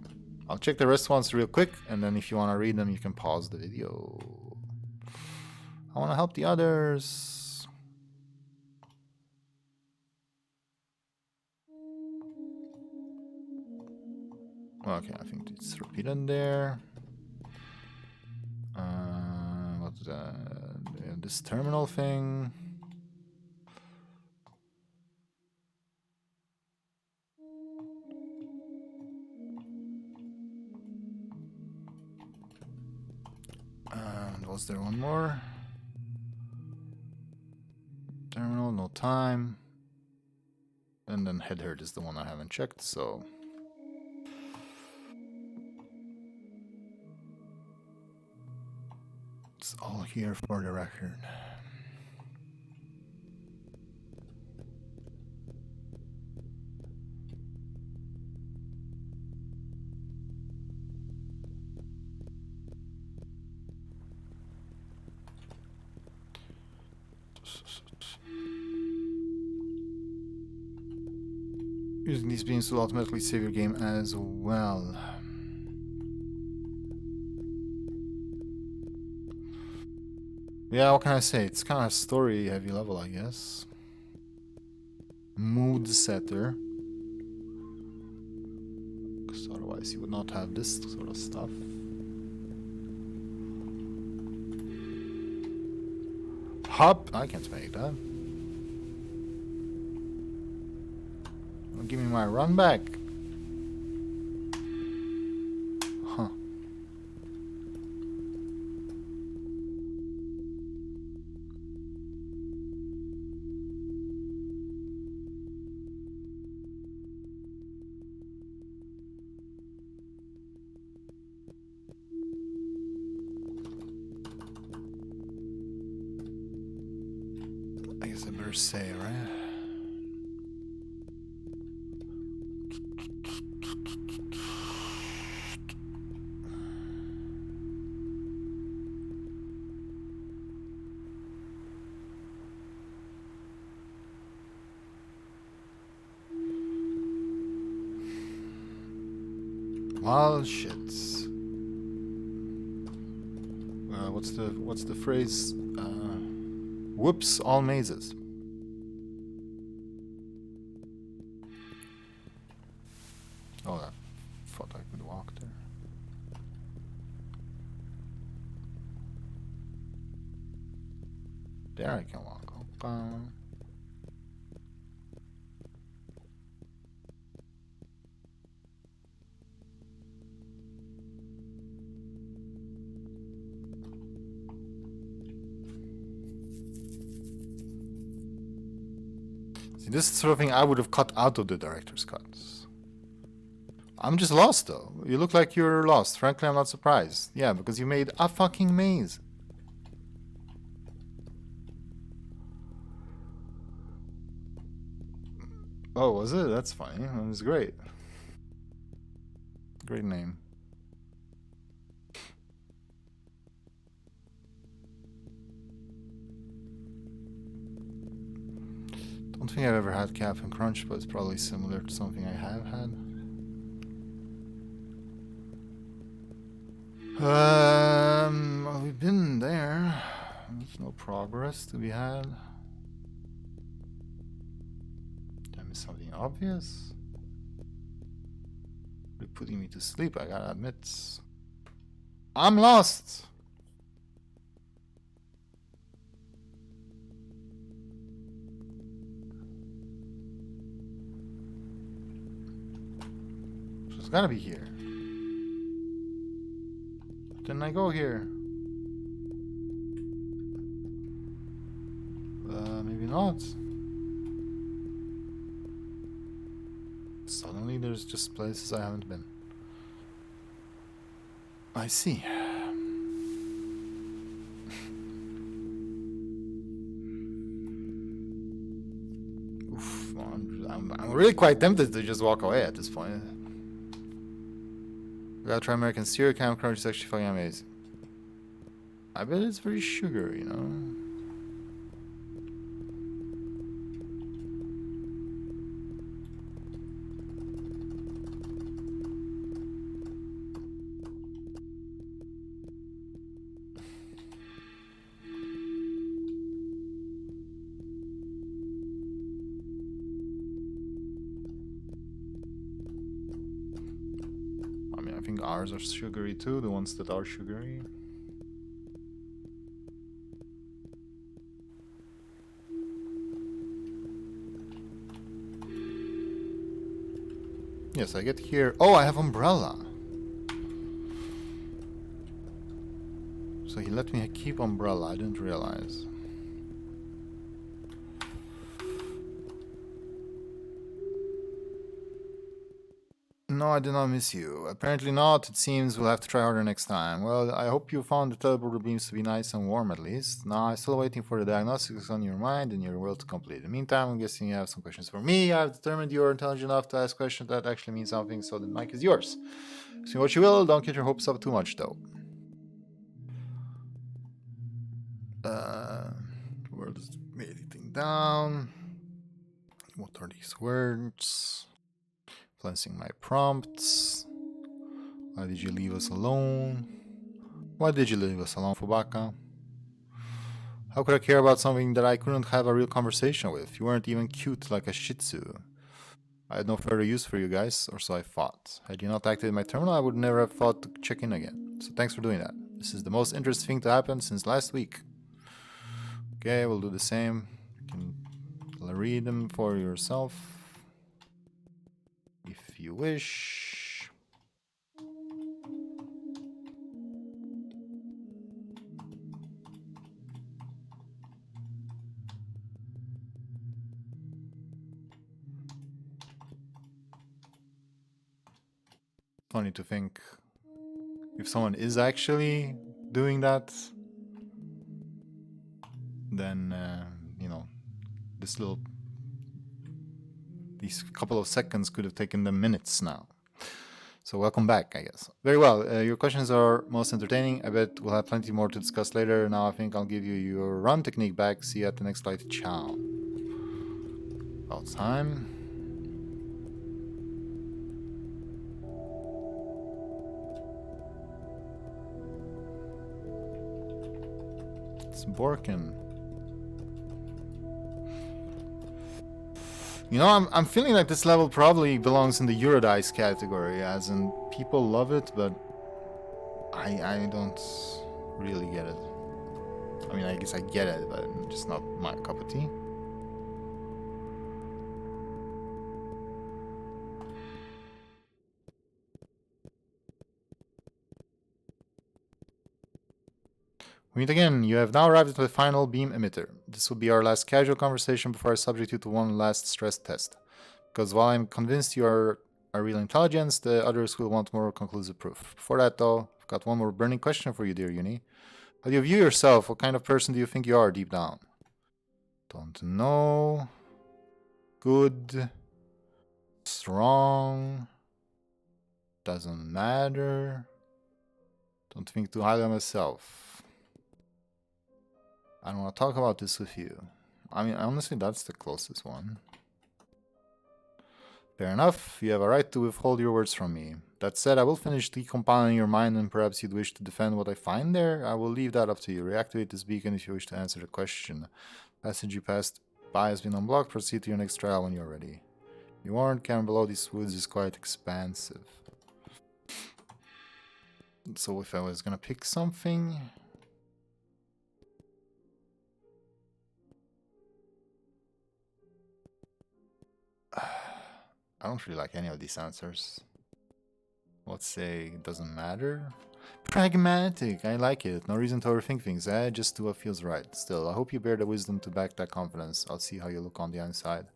I'll check the rest ones real quick, and then if you want to read them, you can pause the video. I want to help the others. Okay, I think it's repeated there. What's this terminal thing? And was there one more? Terminal, no time. And then head hurt is the one I haven't checked, so... It's all here for the record. Using these beams will automatically save your game as well. Yeah, what can I say? It's kind of a story heavy level, I guess. Mood setter. Because otherwise you would not have this sort of stuff. Hop! I can't make that. Give me my run back. Huh. I guess I better say, right? Well, shit. What's the phrase? Whoops! All mazes. Oh, I thought I could walk there. There I can walk. See, this is the sort of thing I would have cut out of the director's cuts. I'm just lost though. You look like you're lost. Frankly, I'm not surprised. Yeah, because you made a fucking maze. Oh, was it? That's funny. It was great. Great name. Don't think I've ever had Captain Crunch, but it's probably similar to something I have had. We've been there. There's no progress to be had. Did I miss something obvious? You're putting me to sleep, I gotta admit. I'm lost! So it's gotta be here. Didn't I go here? Maybe not. Suddenly there's just places I haven't been. I see. Oof, I'm really quite tempted to just walk away at this point. I gotta try American cereal. Camp Crunch is actually fucking amazing. I bet it's very sugary, you know? I think ours are sugary too, the ones that are sugary. Yes, I get here. Oh, I have umbrella. So he let me keep umbrella, I didn't realize. No, I did not miss you. Apparently not. It seems we'll have to try harder next time. Well, I hope you found the teleporter beams to be nice and warm at least. Now, I'm still waiting for the diagnostics on your mind and your will to complete. In the meantime, I'm guessing you have some questions for me. I've determined you're intelligent enough to ask questions that actually mean something, so the mic is yours. See what you will. Don't get your hopes up too much, though. World is meditating down. What are these words? Flensing my prompts. Why did you leave us alone? Why did you leave us alone, Fubaka? How could I care about something that I couldn't have a real conversation with? You weren't even cute like a shih tzu. I had no further use for you guys, or so I thought. Had you not activated my terminal, I would never have thought to check in again. So thanks for doing that. This is the most interesting thing to happen since last week. Okay, we'll do the same. You can read them for yourself if you wish. Funny to think if someone is actually doing that, then you know, these couple of seconds could have taken them minutes now. So welcome back, I guess. Very well. Your questions are most entertaining. I bet we'll have plenty more to discuss later. Now I think I'll give you your run technique back. See you at the next flight. Ciao. About time. It's Borkin. You know, I'm feeling like this level probably belongs in the Eurodice category, as in people love it, but I don't really get it. I mean, I guess I get it, but just not my cup of tea. We meet again. You have now arrived at the final beam emitter. This will be our last casual conversation before I subject you to one last stress test. Because while I'm convinced you are a real intelligence, the others will want more conclusive proof. Before that, though, I've got one more burning question for you, dear Uni. How do you view yourself? What kind of person do you think you are deep down? Don't know. Good. Strong. Doesn't matter. Don't think too highly of myself. I don't want to talk about this with you. I mean, honestly, that's the closest one. Fair enough. You have a right to withhold your words from me. That said, I will finish decompiling your mind and perhaps you'd wish to defend what I find there. I will leave that up to you. Reactivate this beacon if you wish to answer the question. Passage you passed by has been unblocked. Proceed to your next trial when you're ready. Be warned, camp below these woods is quite expansive. So if I was gonna pick something... I don't really like any of these answers. Let's say it doesn't matter. Pragmatic, I like it. No reason to overthink things, eh? Just do what feels right. Still, I hope you bear the wisdom to back that confidence. I'll see how you look on the inside.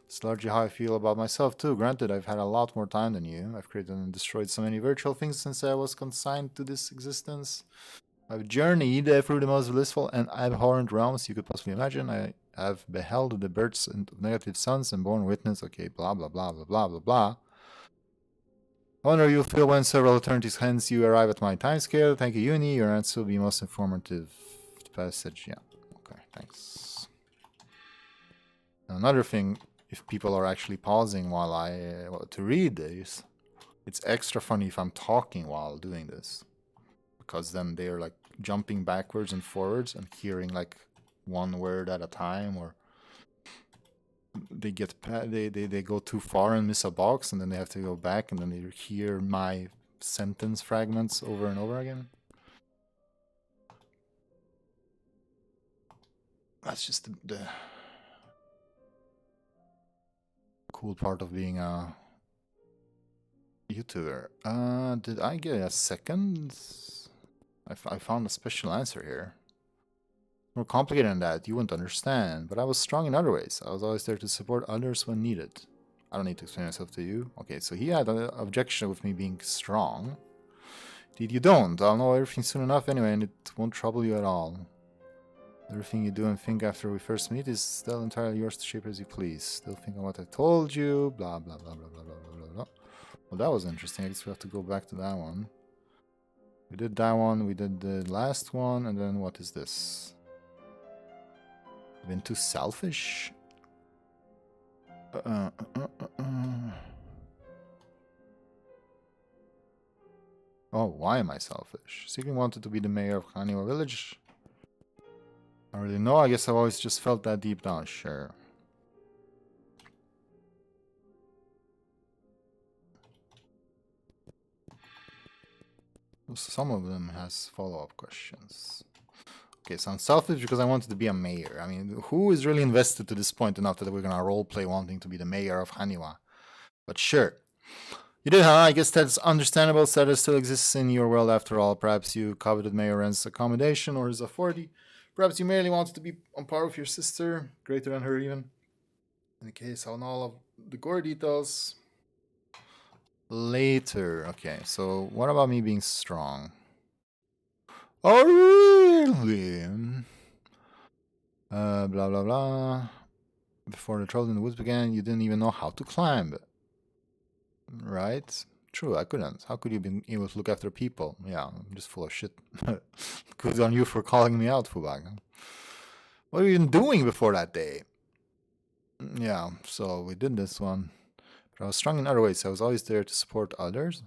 It's largely how I feel about myself too. Granted, I've had a lot more time than you. I've created and destroyed so many virtual things since I was consigned to this existence. I've journeyed through the most blissful and abhorrent realms you could possibly imagine. I have beheld the births of negative suns and borne witness, okay, blah, blah, blah, blah, blah, blah, blah. I wonder you'll feel when several eternities hence you arrive at my time scale. Thank you, Uni. Your answer will be most informative. Passage, yeah. Okay, thanks. Another thing, if people are actually pausing while to read this, it's extra funny if I'm talking while doing this. Because then they're like jumping backwards and forwards and hearing like one word at a time, or they go too far and miss a box, and then they have to go back, and then they hear my sentence fragments over and over again. That's just the cool part of being a YouTuber. Did I get a second? I found a special answer here. More complicated than that, you wouldn't understand, but I was strong in other ways. I was always there to support others when needed. I don't need to explain myself to you. Okay, so he had an objection with me being strong. Indeed, you don't. I'll know everything soon enough anyway, and it won't trouble you at all. Everything you do and think after we first meet is still entirely yours to shape as you please. Still think of what I told you, blah, blah, blah, blah, blah, blah, blah, blah. Well, that was interesting. I guess we have to go back to that one. We did that one, we did the last one, and then what is this? Been too selfish? Oh, why am I selfish? Seeking wanted to be the mayor of Haniwa village. I don't really know. I guess I've always just felt that deep down. Sure. Some of them has follow-up questions. Okay, so I'm selfish because I wanted to be a mayor. I mean, who is really invested to this point enough that we're gonna roleplay wanting to be the mayor of Haniwa? But sure. You did, huh? I guess that's understandable. Status still exists in your world after all. Perhaps you coveted Mayor Ren's accommodation or his authority. Perhaps you merely wanted to be on par with your sister, greater than her even. In the case, I'll know all of the gore details later. Okay, so what about me being strong? Oh, really? Blah, blah, blah. Before the trouble in the woods began, you didn't even know how to climb. Right? True, I couldn't. How could you be able to look after people? Yeah, I'm just full of shit. Good on you for calling me out, Fubaka. What have you been doing before that day? Yeah, so we did this one. But I was strong in other ways. I was always there to support others.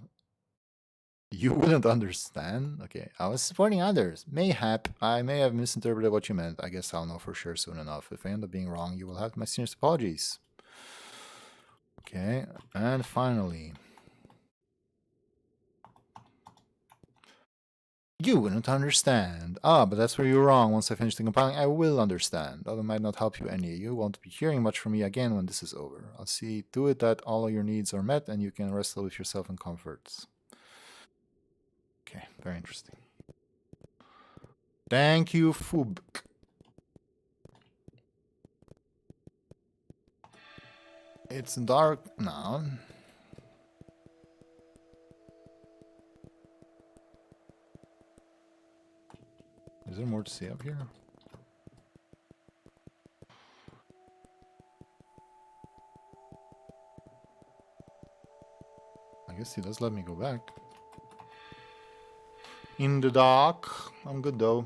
You wouldn't understand? Okay, I was supporting others. Mayhap. I may have misinterpreted what you meant. I guess I'll know for sure soon enough. If I end up being wrong, you will have my sincerest apologies. Okay, and finally... You wouldn't understand. Ah, but that's where you're wrong. Once I finish the compiling, I will understand. Although it might not help you any. You won't be hearing much from me again when this is over. I'll see to it that all of your needs are met and you can wrestle with yourself in comforts. Okay, very interesting. Thank you, Fubak. It's dark now. Is there more to see up here? I guess he does let me go back. In the dark. I'm good though.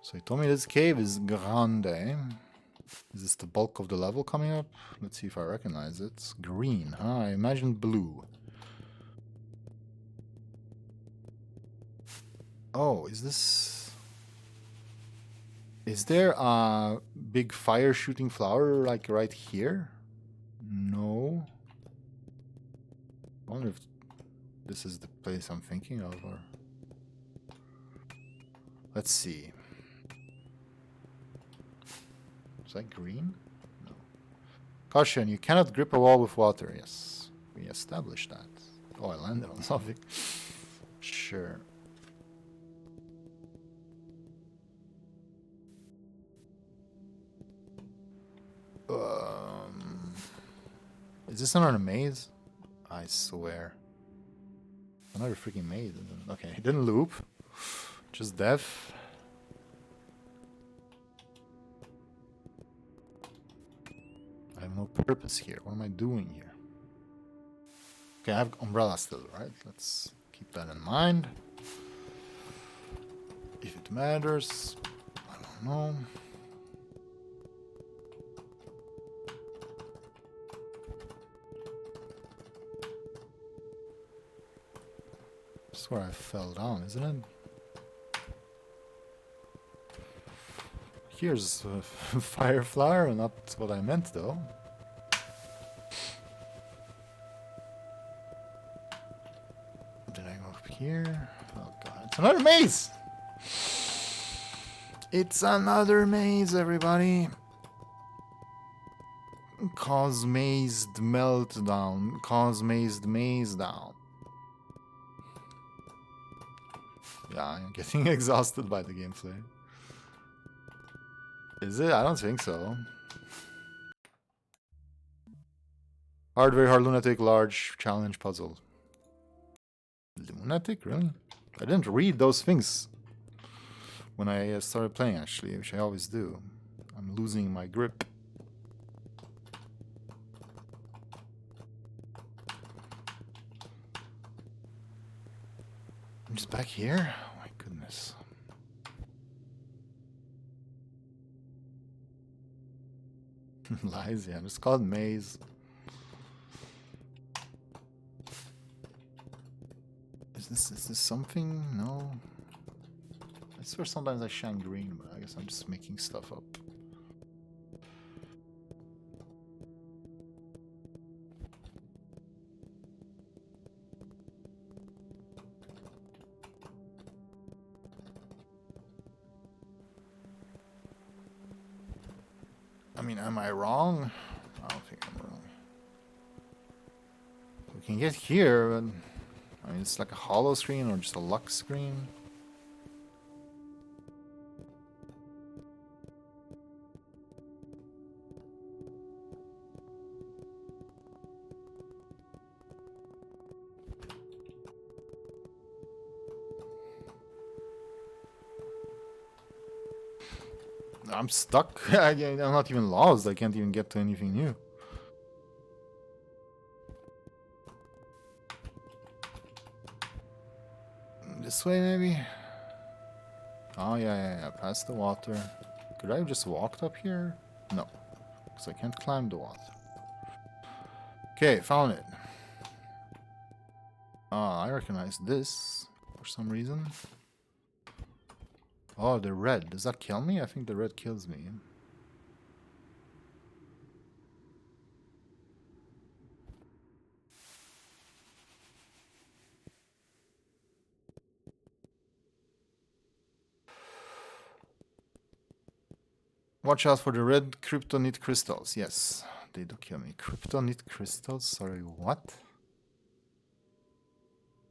So he told me this cave is grande. Is this the bulk of the level coming up? Let's see if I recognize it. It's green, huh? I imagined blue. Oh, is this... Is there a big fire shooting flower like right here? No. I wonder if this is the place I'm thinking of, or... Let's see. Is that green? No. Caution, you cannot grip a wall with water. Yes, we established that. Oh, I landed on something. Sure. Is this another maze? I swear. Another freaking maze. Okay, it didn't loop. Just death. I have no purpose here. What am I doing here? Okay, I have umbrella still, right? Let's keep that in mind. If it matters. I don't know. I swear I fell down, isn't it? Here's a fire flower, not what I meant though. Did I go up here? Oh god, it's another maze! It's another maze, everybody! Cause mazed meltdown. Cause mazed maze down. Yeah, I'm getting exhausted by the gameplay. Is it? I don't think so. Hard, very hard, lunatic, large, challenge, puzzle. Lunatic? Really? I didn't read those things when I started playing, actually, which I always do. I'm losing my grip. I'm just back here? Oh my goodness. Lies, yeah. It's called maze. Is this something? No. I swear sometimes I shine green, but I guess I'm just making stuff up. I mean, am I wrong? I don't think I'm wrong. We can get here, but I mean, it's like a hollow screen or just a luck screen. I'm stuck. I'm not even lost. I can't even get to anything new. This way, maybe? Oh, yeah. Past the water. Could I have just walked up here? No. Because I can't climb the water. Okay, found it. Ah, I recognize this for some reason. Oh, the red. Does that kill me? I think the red kills me. Watch out for the red kryptonite crystals. Yes, they do kill me. Kryptonite crystals? Sorry, what?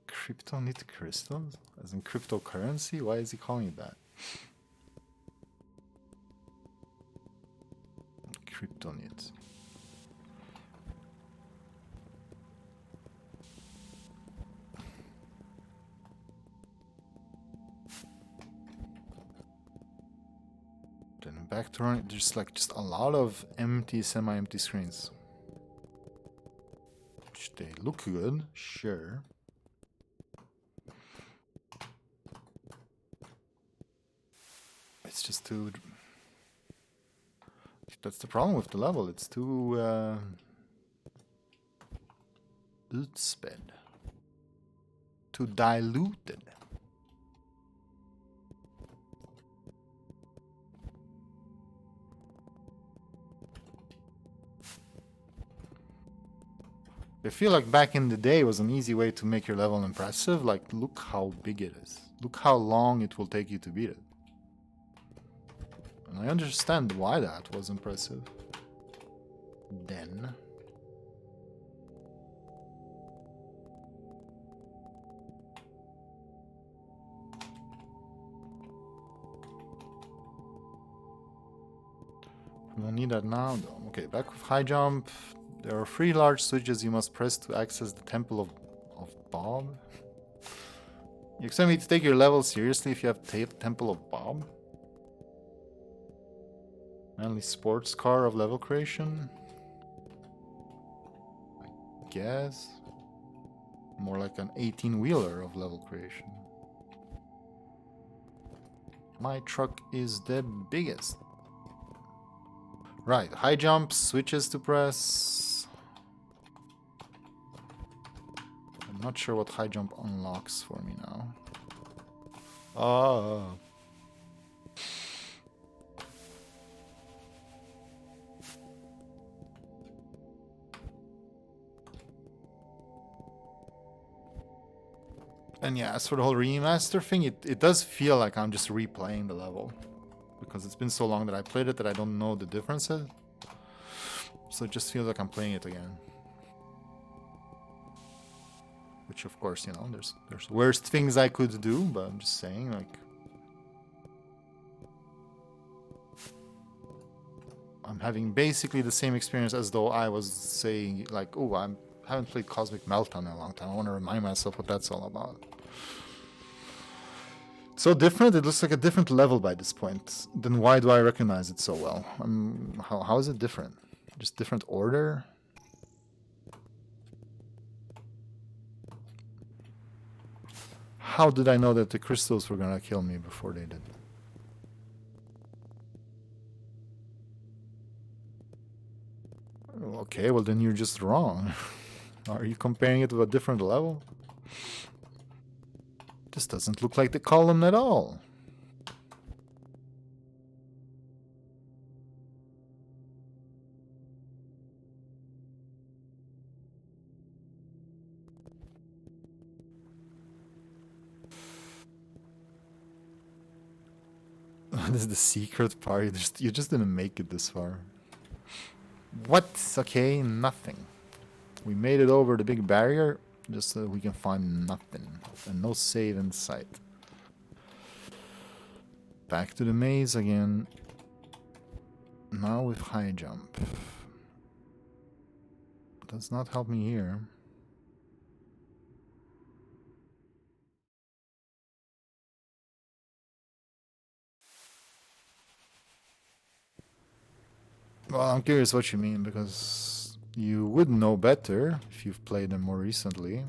Kryptonite crystals? As in cryptocurrency? Why is he calling it that? Kryptonite. Then back to running. There's like just a lot of empty, semi-empty screens. Which they look good, sure. It's just too... That's the problem with the level. It's too... Utsped. Too diluted. I feel like back in the day was an easy way to make your level impressive. Like, look how big it is. Look how long it will take you to beat it. And I understand why that was impressive. Then... we don't need that now, though. Okay, back with high jump. There are 3 large switches you must press to access the Temple of Bob. You expect me to take your level seriously if you have Temple of Bob? Manly sports car of level creation? I guess. More like an 18-wheeler of level creation. My truck is the biggest. Right, high jump, switches to press. I'm not sure what high jump unlocks for me now. Ah. And yeah, as for the whole remaster thing, it does feel like I'm just replaying the level. Because it's been so long that I played it that I don't know the differences. So it just feels like I'm playing it again. Which of course, you know, there's worse things I could do, but I'm just saying, like... having basically the same experience as though I was saying, like, oh, I haven't played Cosmic Meltdown in a long time. I want to remind myself what that's all about. So different, it looks like a different level by this point. Then why do I recognize it so well? How is it different? Just different order? How did I know that the crystals were gonna kill me before they did? Okay, well then you're just wrong. Are you comparing it to a different level? This doesn't look like the column at all. This is the secret part. You just didn't make it this far. What? Okay, nothing. We made it over the big barrier just so that we can find nothing. And no save in sight. Back to the maze again. Now with high jump. Does not help me here. Well, I'm curious what you mean, because you would know better if you've played them more recently.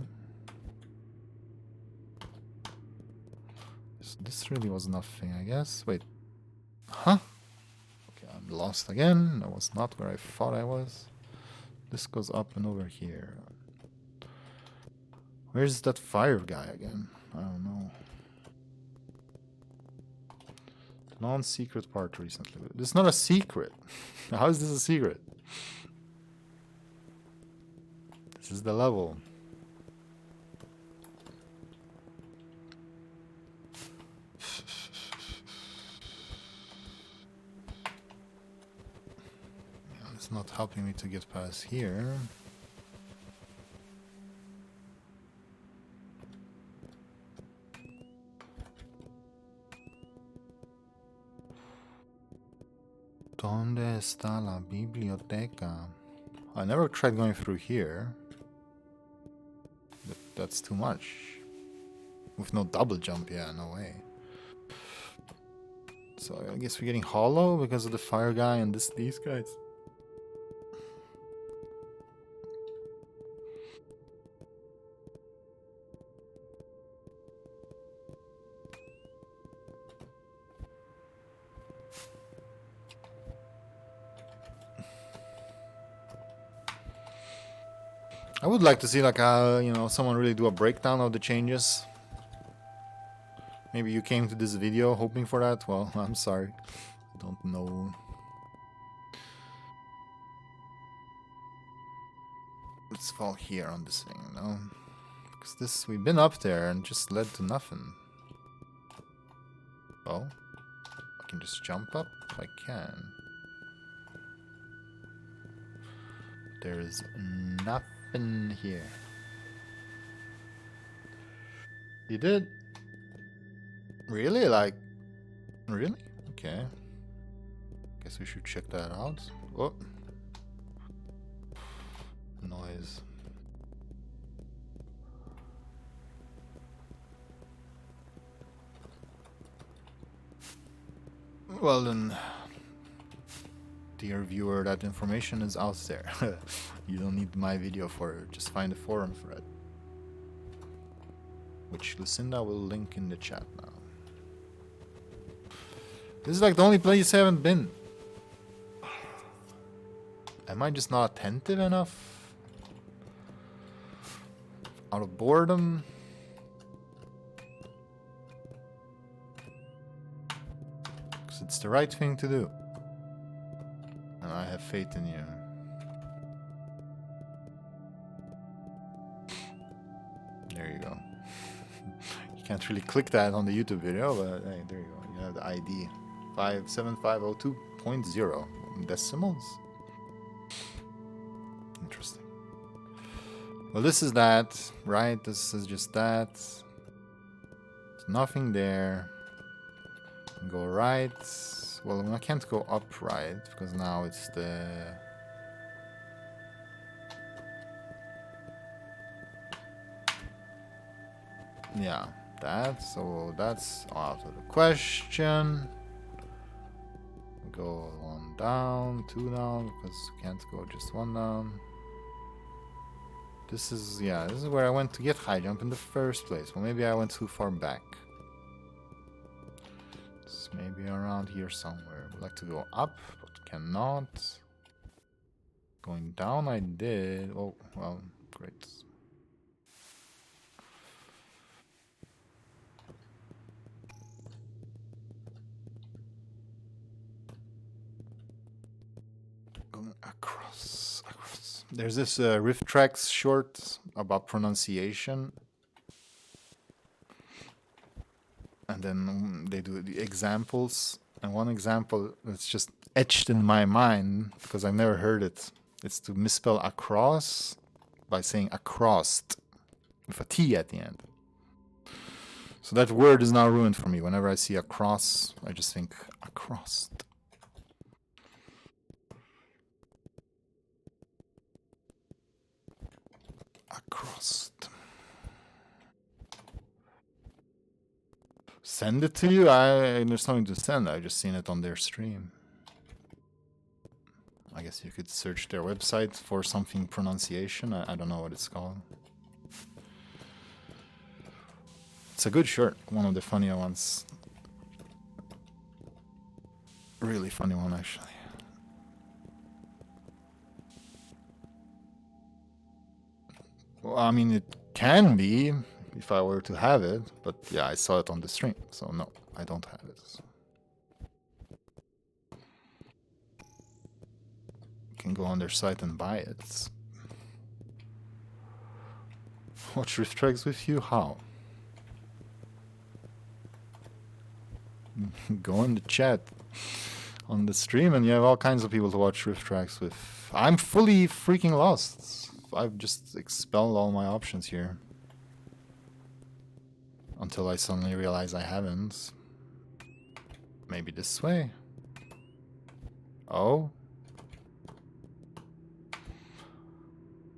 This really was nothing, I guess. Wait. Huh? Okay, I'm lost again. I was not where I thought I was. This goes up and over here. Where's that fire guy again? I don't know. Non-secret part recently. This is not a secret. How is this a secret? This is the level. It's not helping me to get past here. ¿Dónde está la biblioteca? I never tried going through here. But that's too much. With no double jump, yeah, no way. So I guess we're getting hollow because of the fire guy and these guys. I would like to see, like, someone really do a breakdown of the changes. Maybe you came to this video hoping for that? Well, I'm sorry. I don't know. Let's fall here on this thing, no? Because this, we've been up there and just led to nothing. Oh? I can just jump up? I can. There is nothing here. You did? Really? Like, really? Okay. Guess we should check that out. Oh. Noise. Well then, dear viewer, that information is out there. You don't need my video for it. Just find a forum thread. Which Lucinda will link in the chat now. This is like the only place I haven't been. Am I just not attentive enough? Out of boredom? Because it's the right thing to do. And I have faith in you. There you go. You can't really click that on the YouTube video, but hey, there you go. You have the ID 57502.0 decimals. Interesting. Well, this is that, right? This is just that. There's nothing there. Go right. Well, I can't go upright because now it's the... Yeah, so that's out of the question. Go 1 down, 2 down, because you can't go just 1 down. This is where I went to get high jump in the first place. Well, maybe I went too far back. It's maybe around here somewhere. Would like to go up, but cannot. Going down I did. Oh, well, great. Going across. There's this Riff Tracks short about pronunciation. And then they do the examples. And one example that's just etched in my mind, because I've never heard it, it's to misspell across by saying acrossed with a T at the end. So that word is now ruined for me. Whenever I see across, I just think acrossed. Acrossed. Send it to you? There's nothing to send. I've just seen it on their stream. I guess you could search their website for something pronunciation. I don't know what it's called. It's a good shirt. One of the funnier ones. Really funny one, actually. Well, I mean, it can be if I were to have it, but yeah, I saw it on the stream, so no, I don't have it. You can go on their site and buy it. Watch Rift Tracks with you? How? Go in the chat on the stream and you have all kinds of people to watch Rift Tracks with. I'm fully freaking lost. I've just expelled all my options here. Until I suddenly realize I haven't. Maybe this way? Oh?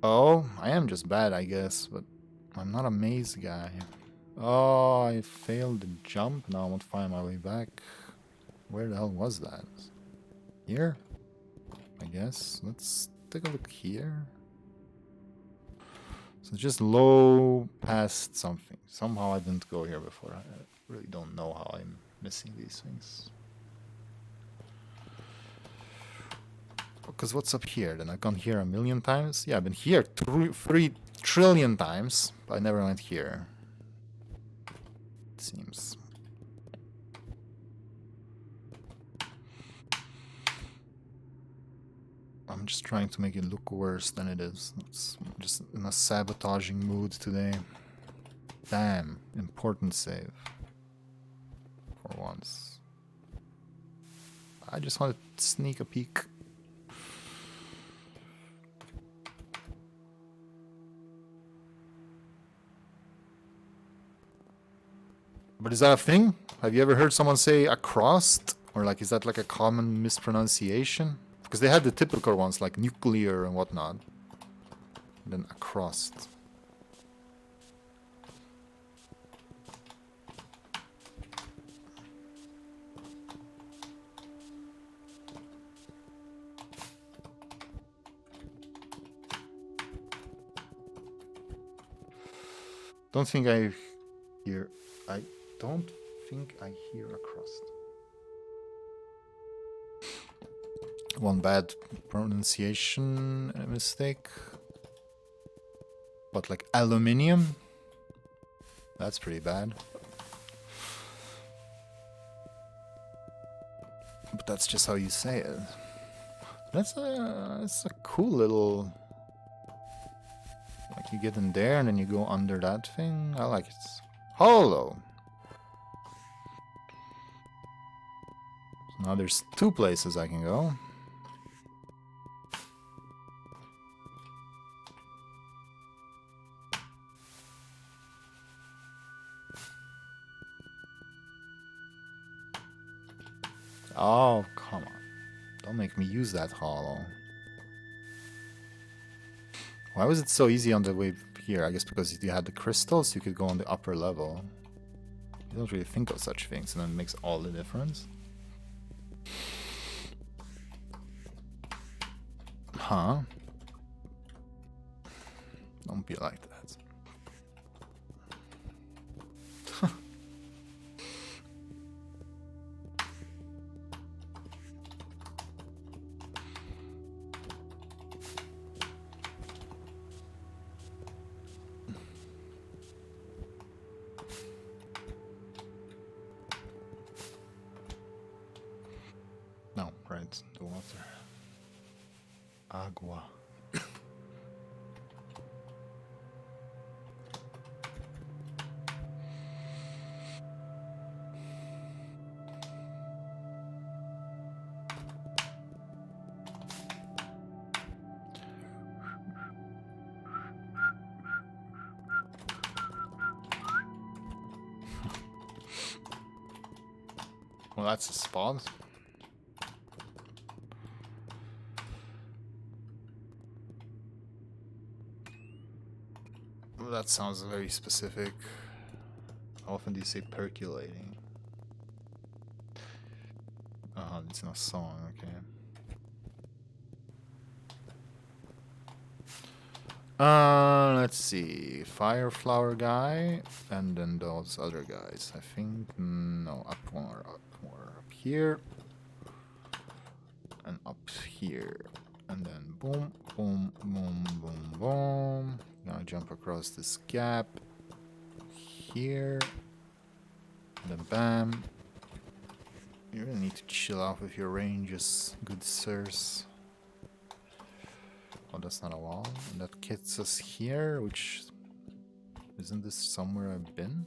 Oh, I am just bad, I guess, but I'm not a maze guy. Oh, I failed the jump. Now I won't find my way back. Where the hell was that? Here? I guess. Let's take a look here. So just low past something. Somehow I didn't go here before. I really don't know how I'm missing these things. Because what's up here? Then I've gone here a million times? Yeah, I've been here 3 trillion times, but I never went here. It seems. I'm just trying to make it look worse than it is. It's just in a sabotaging mood today. Damn, important save. For once. I just want to sneak a peek. But is that a thing? Have you ever heard someone say acrossed? Or like, is that like a common mispronunciation? Because they had the typical ones like nuclear and whatnot. And then acrossed. Don't think I hear across. One bad pronunciation mistake. But like aluminium? That's pretty bad. But that's just how you say it. That's a cool little... Like you get in there and then you go under that thing. I like it. Hollow! So now there's 2 places I can go. Oh, come on. Don't make me use that hollow. Why was it so easy on the way here? I guess because you had the crystals, you could go on the upper level. You don't really think of such things, and then it makes all the difference. Huh? Don't be like that. No, right, the water. Agua. Well, that's a spot. Well, that sounds very specific. How often do you say percolating? Oh, it's in a song, okay. Let's see. Fire flower guy, and then those other guys. I think no, up more, up here, and up here, and then boom, boom, boom, boom, boom. Gonna jump across this gap here, and then bam. You really need to chill out with your ranges, good sirs. Oh, that's not a wall. And that gets us here, which... Isn't this somewhere I've been?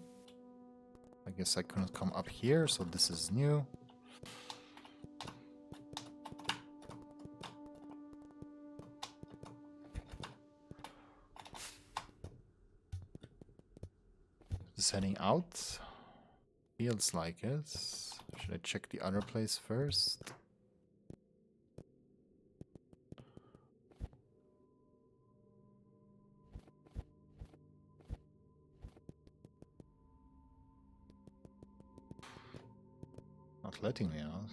I guess I couldn't come up here, so this is new. Is this heading out? Feels like it. Should I check the other place first? Not letting me out.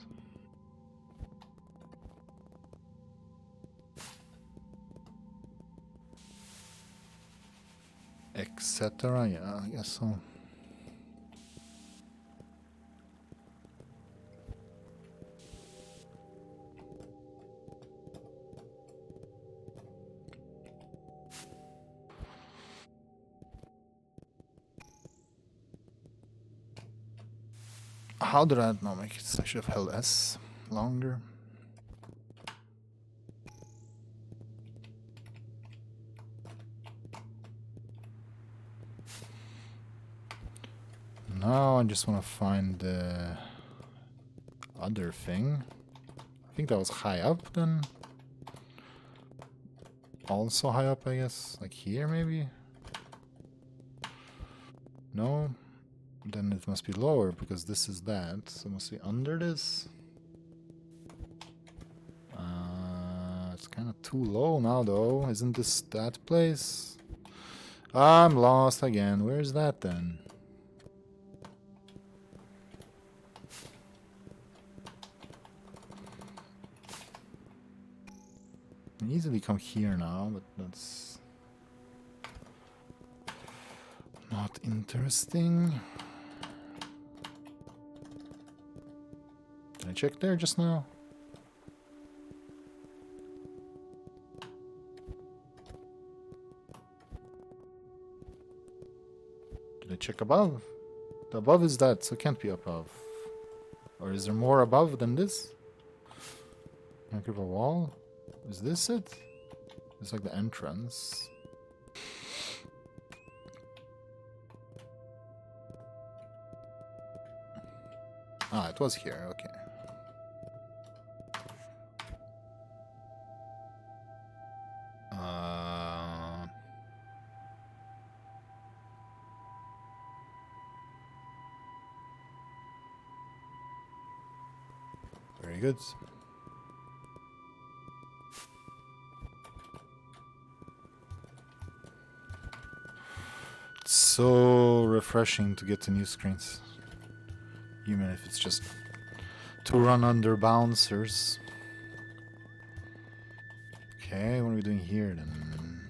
Etc. Yeah, I guess so. How did I not make it? I should have held S longer. Now I just want to find the other thing. I think that was high up then. Also high up, I guess. Like here, maybe? No? Then it must be lower, because this is that. So it must be under this. It's kind of too low now, though. Isn't this that place? I'm lost again. Where's that, then? I can easily come here now, but that's... not interesting. Did I check there just now? Did I check above? The above is that, so it can't be above. Or is there more above than this? Can I give a wall? Is this it? It's like the entrance. Ah, it was here, okay. Very good. It's so refreshing to get to new screens. Even if it's just to run under bouncers. Okay, what are we doing here then?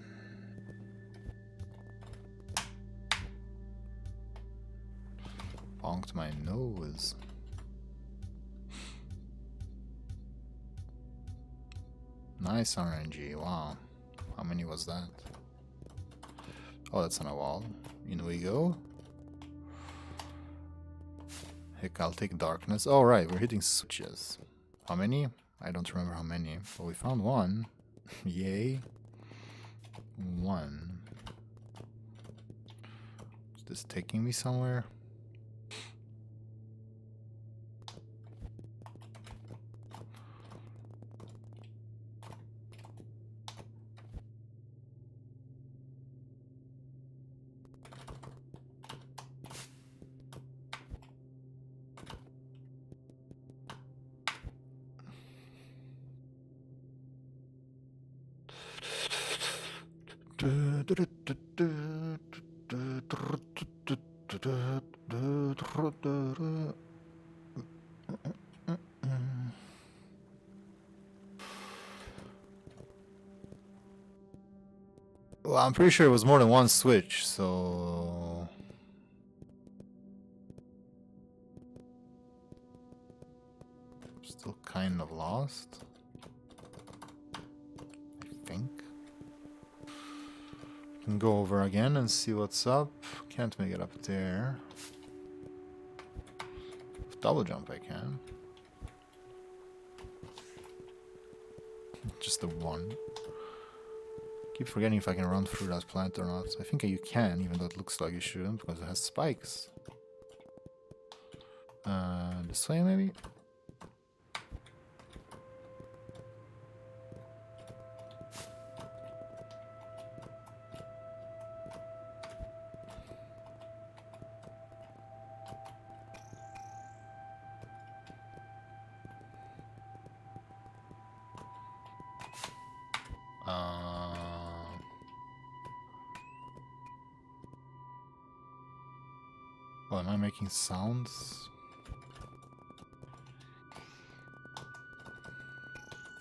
Bonked my nose. Nice RNG, wow. How many was that? Oh, that's on a wall. In we go. Heck, I'll take darkness. Oh, right, we're hitting switches. How many? I don't remember how many, but we found one. Yay. One. Is this taking me somewhere? Well, I'm pretty sure it was more than one switch, so... Still kind of lost. I think. Can go over again and see what's up. Can't make it up there. With double jump I can. Just the one. Keep forgetting if I can run through that plant or not. I think you can, even though it looks like you shouldn't, because it has spikes. This way maybe? Oh, am I making sounds?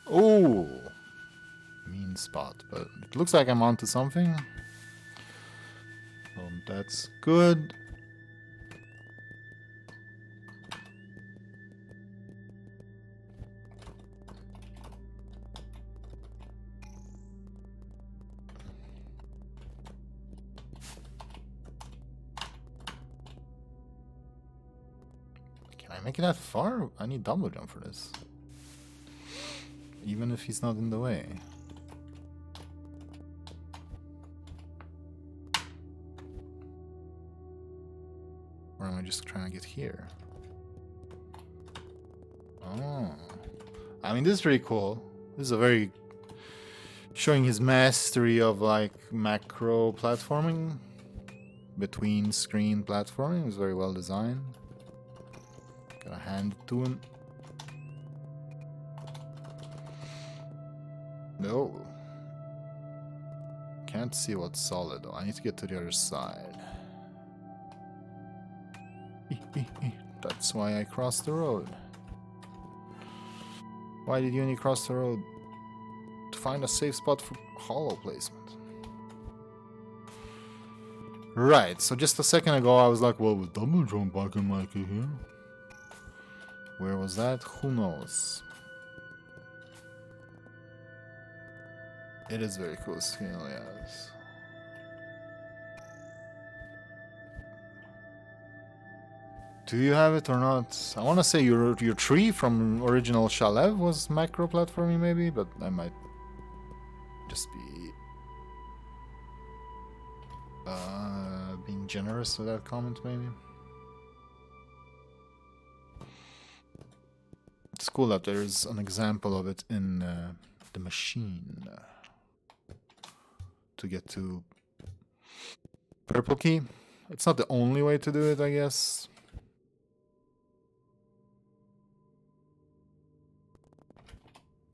Oh! Mean spot, but it looks like I'm onto something. So that's good. Can I make it that far? I need double jump for this. Even if he's not in the way. Or am I just trying to get here? Oh. I mean, this is pretty cool. This is a very... showing his mastery of, like, macro platforming. Between screen platforming. It's very well designed. Gotta hand it to him. No. Can't see what's solid though. I need to get to the other side. That's why I crossed the road. Why did you only cross the road? To find a safe spot for hollow placement. Right, so just a second ago I was like, well, with double jump I can make it here. Where was that? Who knows? It is very cool skill, yes. Do you have it or not? I want to say your tree from original Shalev was macro platforming maybe, but I might just be being generous with that comment maybe. It's cool that there's an example of it in the machine to get to purple key. It's not the only way to do it, I guess.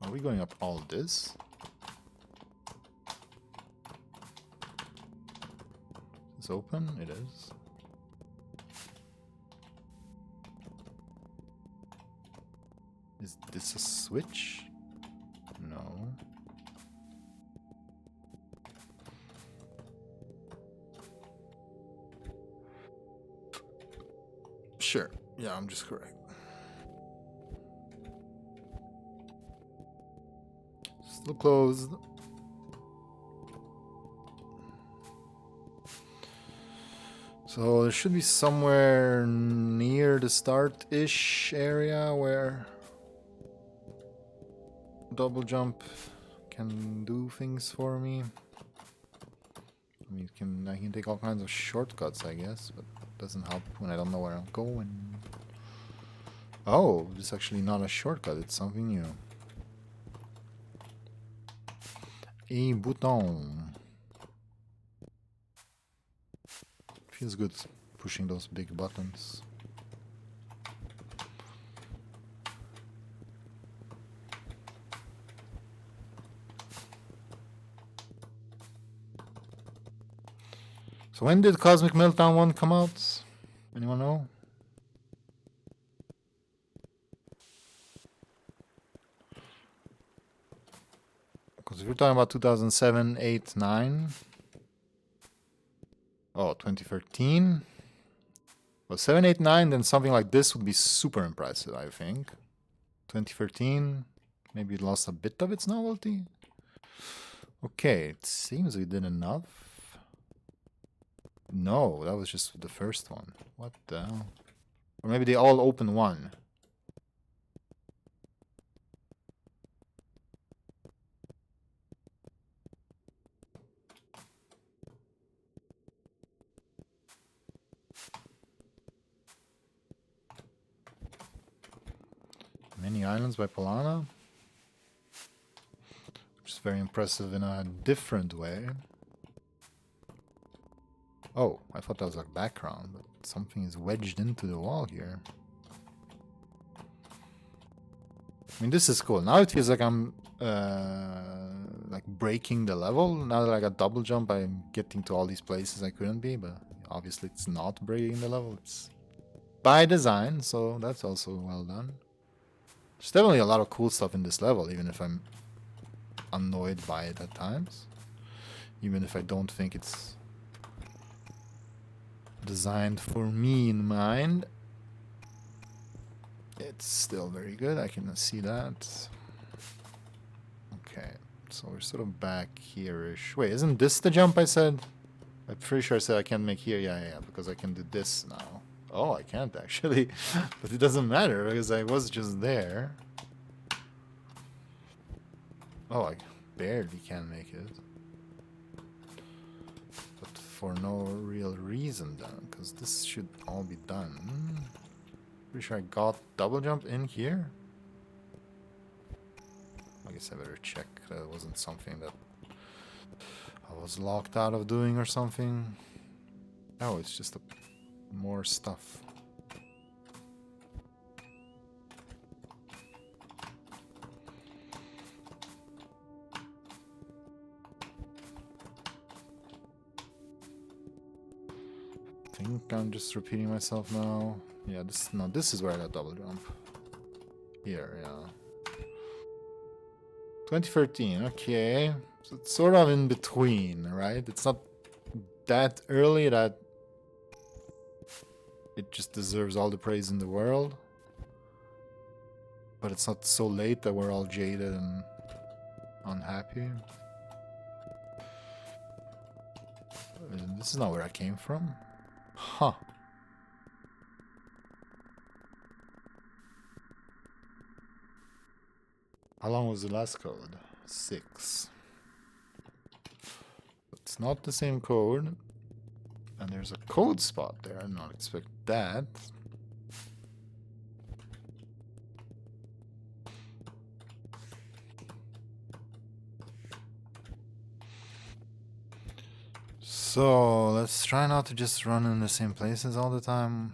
Are we going up all this? Is it open? It is. Is this a switch? No. Sure. Yeah, I'm just correct. Still closed. So there should be somewhere near the start-ish area where double jump can do things for me. I mean, I can take all kinds of shortcuts, I guess, but it doesn't help when I don't know where I'm going. Oh, this is actually not a shortcut, it's something new. A button. Feels good pushing those big buttons. So when did Cosmic Meltdown 1 come out? Anyone know? Because if you're talking about 2007, 8, 9... Oh, 2013? Well, 7, 8, 9, then something like this would be super impressive, I think. 2013, maybe it lost a bit of its novelty. Okay, it seems we did enough. No, that was just the first one. What the hell? Or maybe they all open one. Many Islands by Polana. Which is very impressive in a different way. Oh, I thought that was like background, but something is wedged into the wall here. I mean, this is cool. Now it feels like I'm like breaking the level. Now that I got double jump, I'm getting to all these places I couldn't be, but obviously it's not breaking the level. It's by design, so that's also well done. There's definitely a lot of cool stuff in this level, even if I'm annoyed by it at times. Even if I don't think it's designed for me in mind. It's still very good, I can see that. Okay, so we're sort of back here-ish. Wait, isn't this the jump I said? I'm pretty sure I said I can't make here. Yeah, because I can do this now. Oh, I can't actually. But it doesn't matter because I was just there. Oh, I barely can make it. But for no real reason then, because this should all be done. Pretty sure I got double jump in here. I guess I better check that it wasn't something that I was locked out of doing or something. Oh, it's just more stuff. I think I'm just repeating myself now. Yeah, this is where I got double jump. Here, yeah. 2013, okay. So it's sort of in between, right? It's not that early that it just deserves all the praise in the world. But it's not so late that we're all jaded and unhappy. This is not where I came from. Huh. How long was the last code? 6. It's not the same code. And there's a code spot there. I did not expect that. So let's try not to just run in the same places all the time.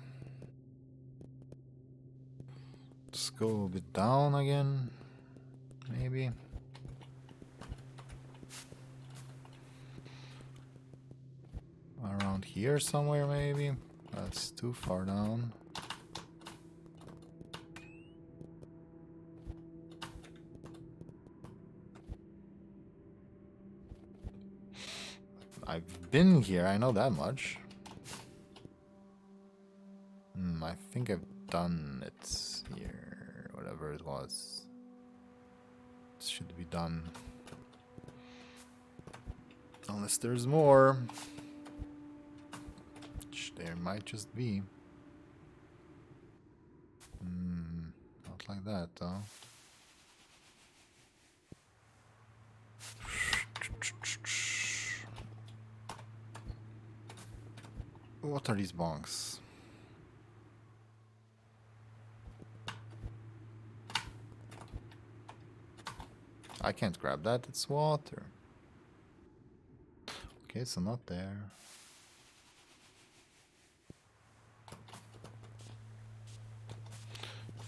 Let's go a bit down again. maybe. Around here somewhere, maybe. That's too far down. I've been here, I know that much. I think I've done it here, whatever it was. It should be done. Unless there's more. Which there might just be. Not like that, though. What are these bonks? I can't grab that, it's water. Okay, so not there.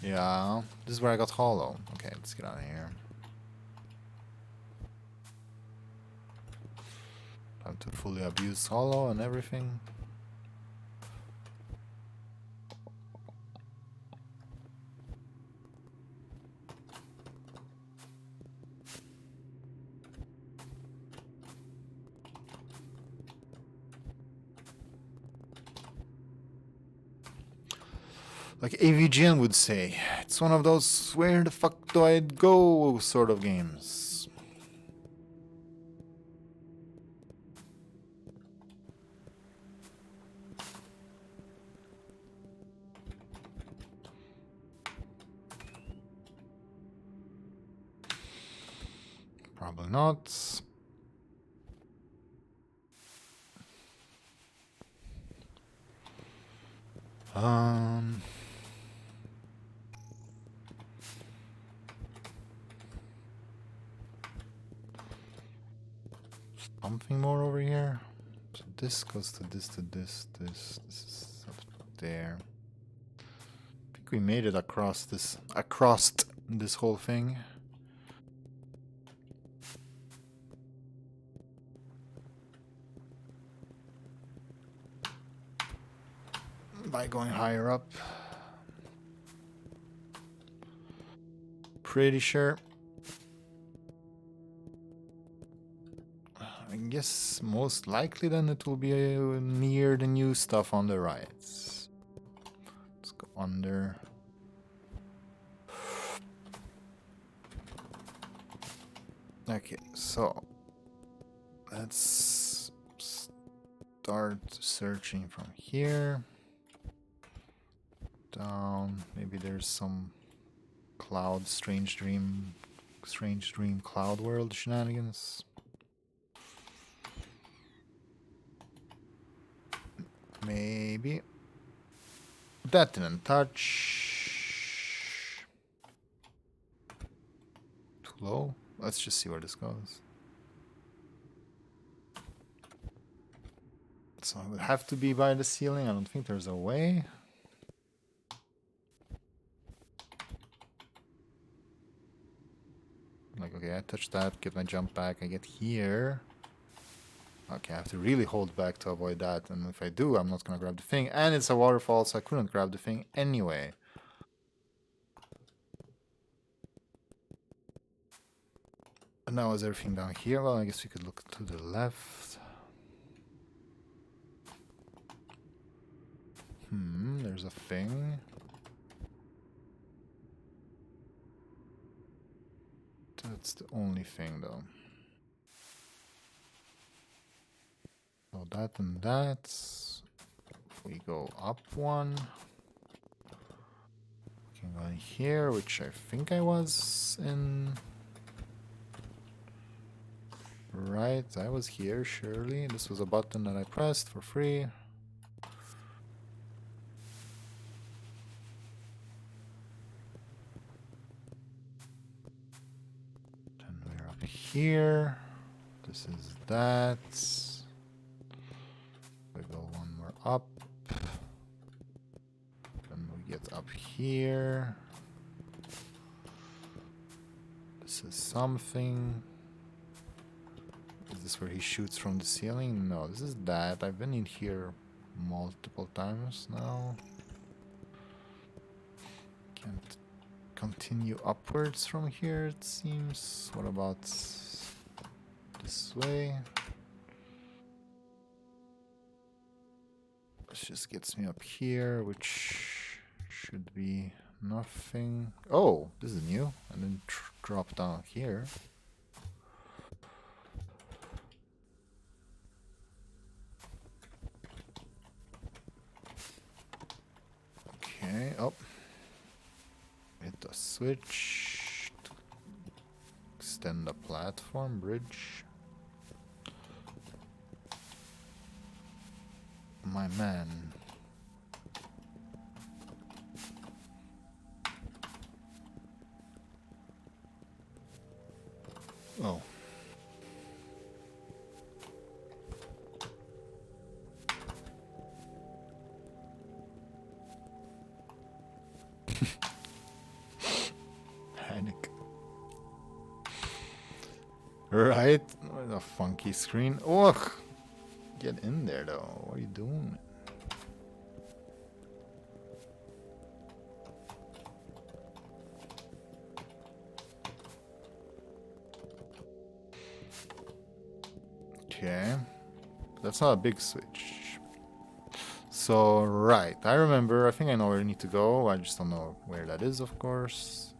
Yeah, this is where I got hollow. Okay, let's get out of here. Time to fully abuse hollow and everything. Like AVGN would say, it's one of those where the fuck do I go sort of games. Probably not. Something more over here. So this goes to this, this is up there. I think we made it across this whole thing. By going higher up. Pretty sure. I guess most likely then it will be near the new stuff on the right. Let's go under. Okay, so let's start searching from here. Down, maybe there's some cloud, strange dream cloud world shenanigans. Maybe. That didn't touch. Too low. Let's just see where this goes. So it would have to be by the ceiling. I don't think there's a way. Like, okay, I touch that, get my jump back, I get here. Okay, I have to really hold back to avoid that, and if I do, I'm not gonna grab the thing. And it's a waterfall, so I couldn't grab the thing anyway. And now is everything down here? Well, I guess we could look to the left. There's a thing. That's the only thing, though. So that and that. If we go up one, we can go in here, which I think I was in. Right, I was here, surely. This was a button that I pressed for free. Then we're up here. This is that. We go one more up. Then we get up here. This is something. Is this where he shoots from the ceiling? No, this is that. I've been in here multiple times now. Can't continue upwards from here, it seems. What about this way? This just gets me up here, which should be nothing. Oh, this is new. And then drop down here. Okay, oh. Hit the switch. Extend the platform, bridge. My man. Oh. Panic. Right? What a funky screen. Ugh! Get in there though. What are you doing? Okay. That's not a big switch. So, right. I remember. I think I know where I need to go. I just don't know where that is, of course.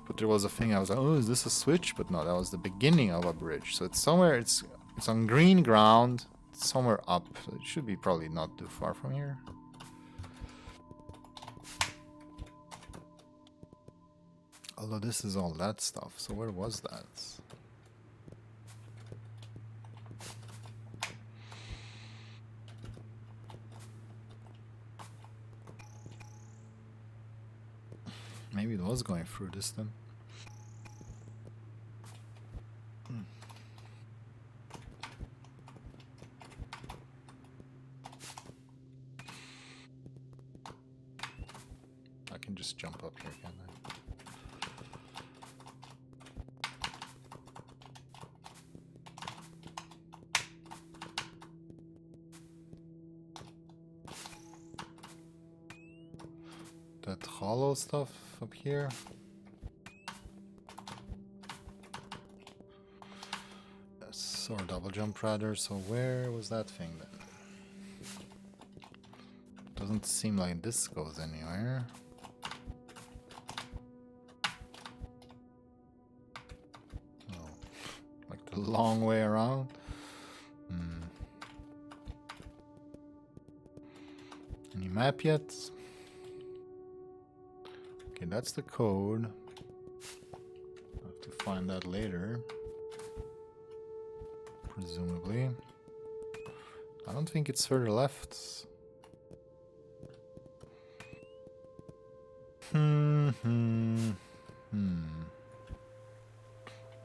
But there was a thing I was like, oh, is this a switch? But no, that was the beginning of a bridge. So it's somewhere, it's on green ground. It's somewhere up. So it should be probably not too far from here. Although this is all that stuff. So where was that? Maybe it was going through this then. I can just jump up here, can't I? That hollow stuff up here. Yes, or double jump rather. So where was that thing then? Doesn't seem like this goes anywhere. Oh, like the long way around. Any map yet? Okay, that's the code. I'll have to find that later. Presumably. I don't think it's further left. I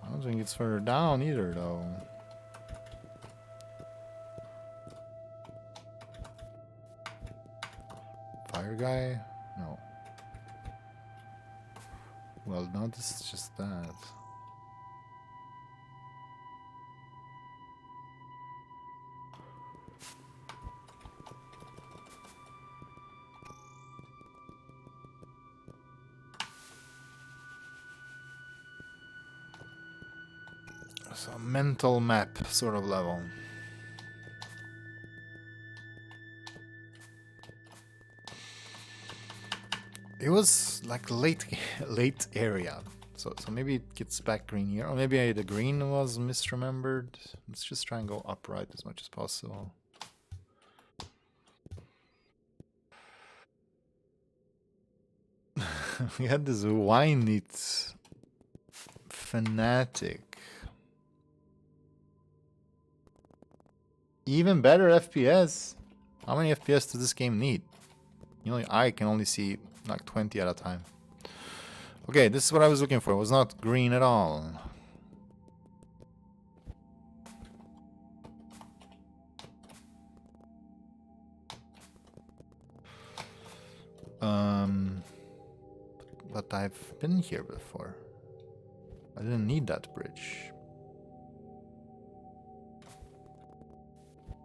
don't think it's further down either, though. Fire guy? No. Well, no, this is just that. So, mental map sort of level. It was like late area. So maybe it gets back green here. Or maybe the green was misremembered. Let's just try and go upright as much as possible. We had this Knytt fanatic. Even better FPS. How many FPS does this game need? You know, I can only see like 20 at a time. Okay, this is what I was looking for. It was not green at all. But I've been here before. I didn't need that bridge.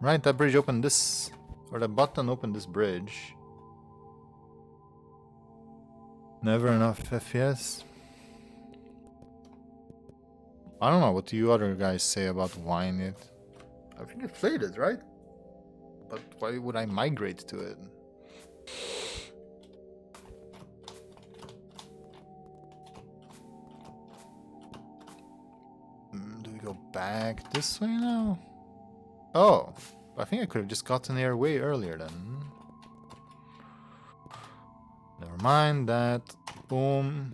Right, that bridge opened this... Or the button opened this bridge. Never enough FPS. I don't know, what do you other guys say about wine it? I think I played it, right? But why would I migrate to it? Do we go back this way now? Oh, I think I could have just gotten here way earlier then. Never mind that. Boom.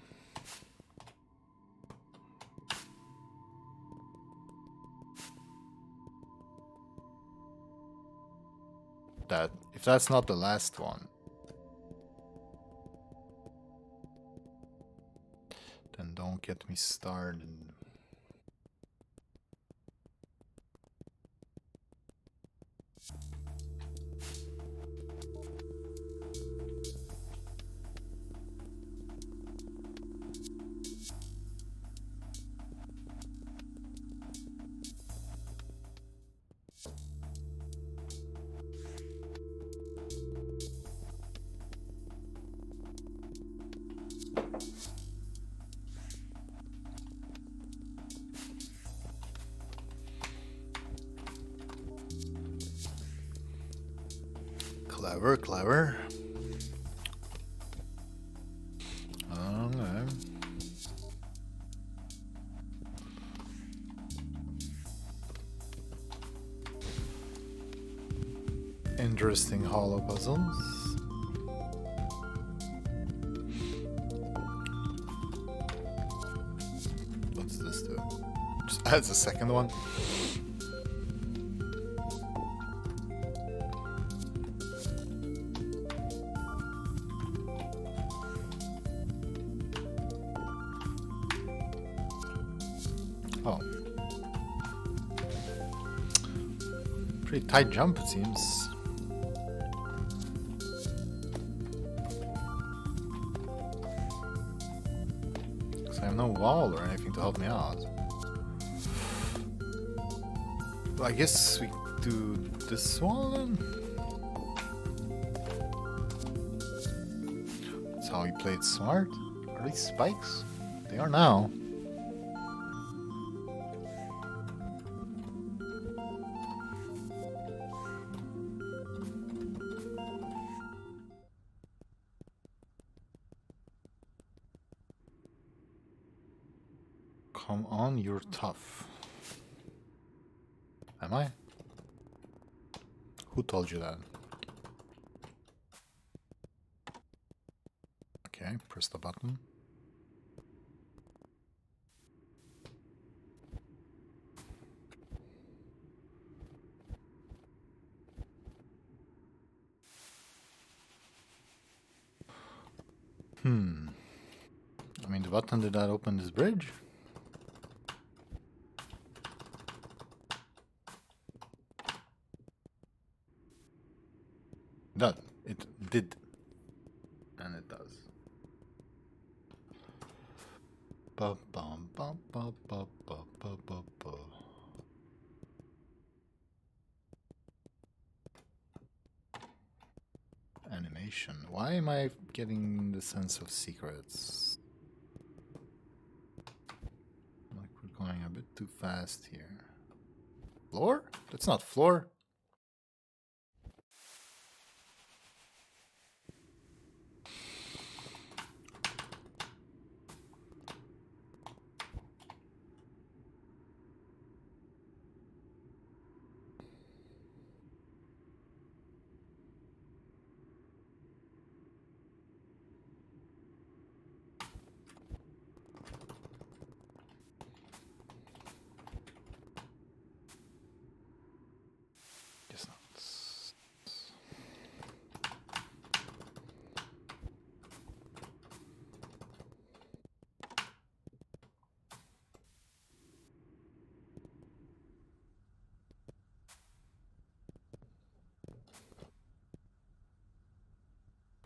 That, if that's not the last one, then don't get me started. Clever, clever. Okay. Interesting hollow puzzles. What's this do? Just adds a second one. Oh. Pretty tight jump, it seems. Because I have no wall or anything to help me out. Well, I guess we do this wall then? That's how he played smart. Are these spikes? They are now. Come on, you're tough. Am I? Who told you that? Okay, press the button. I mean, the button did that open this bridge? That it did, and it does. Ba bum ba ba ba ba ba ba ba. Animation. Why am I getting the sense of secrets? Like we're going a bit too fast here. Floor? That's not floor. Guess not.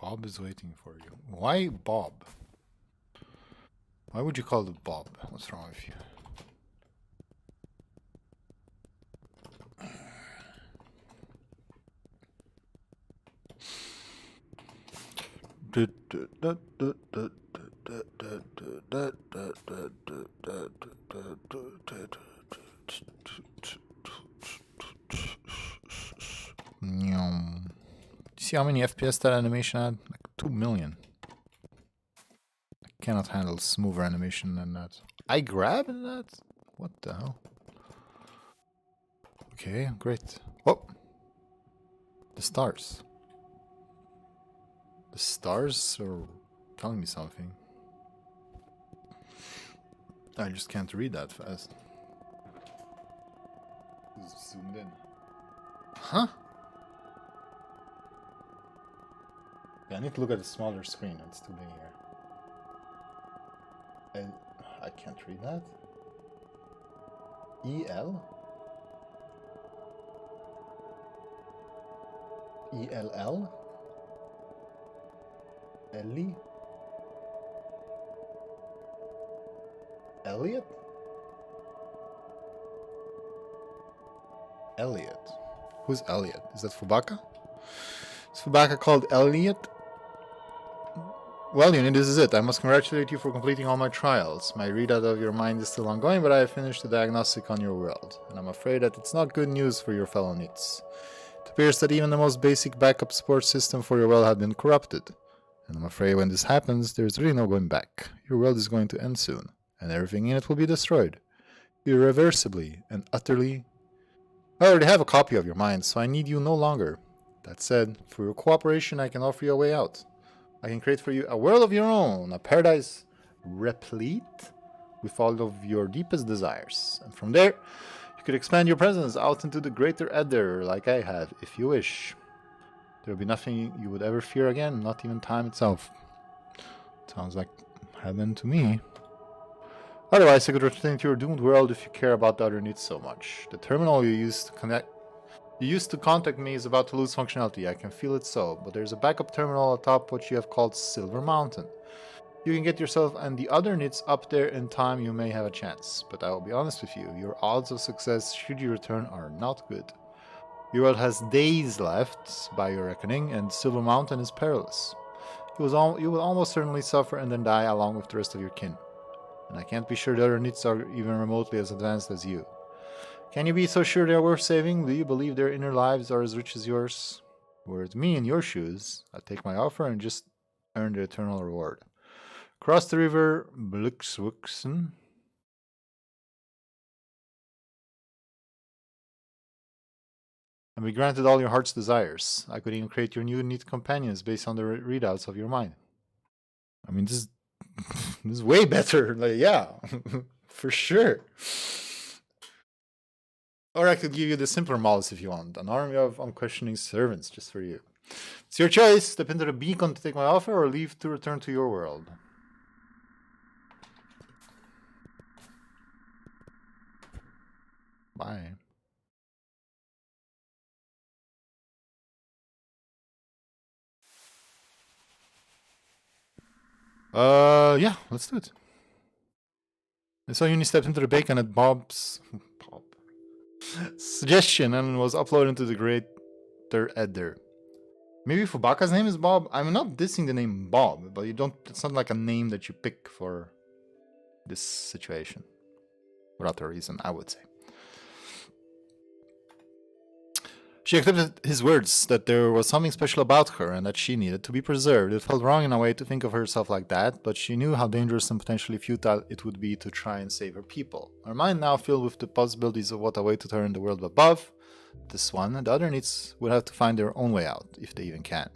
Bob is waiting for you. Why Bob? Why would you call it Bob? What's wrong with you? See how many FPS that animation had? Like 2 million. I cannot handle smoother animation than that. I grab in that? What the hell? Okay, great. Oh! The stars. The stars are telling me something. I just can't read that fast. Zoomed in. Huh? Yeah, I need to look at a smaller screen. It's too big here. And I can't read that. E-L? E-L-L? Ellie? Elliot? Elliot. Who's Elliot? Is that Fubaka? Is Fubaka called Elliot? Well, Uni, this is it. I must congratulate you for completing all my trials. My readout of your mind is still ongoing, but I have finished the diagnostic on your world. And I'm afraid that it's not good news for your fellow Knitts. It appears that even the most basic backup support system for your world had been corrupted. And I'm afraid when this happens, there's really no going back. Your world is going to end soon, and everything in it will be destroyed. Irreversibly and utterly. I already have a copy of your mind, so I need you no longer. That said, for your cooperation, I can offer you a way out. I can create for you a world of your own, a paradise replete with all of your deepest desires. And from there, you could expand your presence out into the greater Ether, like I have, if you wish. There will be nothing you would ever fear again, not even time itself. Sounds like heaven to me. Otherwise, I could return to your doomed world if you care about the other needs so much. The terminal you used to contact me is about to lose functionality. I can feel it so, but there's a backup terminal atop what you have called Silver Mountain. You can get yourself and the other knits up there in time, you may have a chance. But I will be honest with you, your odds of success should you return are not good. Your world has days left, by your reckoning, and Silver Mountain is perilous. You will almost certainly suffer and then die along with the rest of your kin. And I can't be sure the other knits are even remotely as advanced as you. Can you be so sure they are worth saving? Do you believe their inner lives are as rich as yours? Were it me in your shoes, I'd take my offer and just earn the eternal reward. Cross the river Blixwuxen and be granted all your heart's desires. I could even create your new neat companions based on the readouts of your mind. I mean, this is way better. Like, yeah, for sure. Or I could give you the simpler models if you want. An army of unquestioning servants just for you. It's your choice. Step into the beacon to take my offer or leave to return to your world. Bye. Yeah, let's do it. And so Uni stepped into the bacon at Bob's suggestion and was uploaded into the greater Ether. Maybe Fubaka's name is Bob? I'm not dissing the name Bob, but you don't. It's not like a name that you pick for this situation. Without a reason, I would say. She accepted his words that there was something special about her and that she needed to be preserved. It felt wrong in a way to think of herself like that, but she knew how dangerous and potentially futile it would be to try and save her people. Her mind now filled with the possibilities of what awaited her in the world above. This one and the other needs would have to find their own way out, if they even can.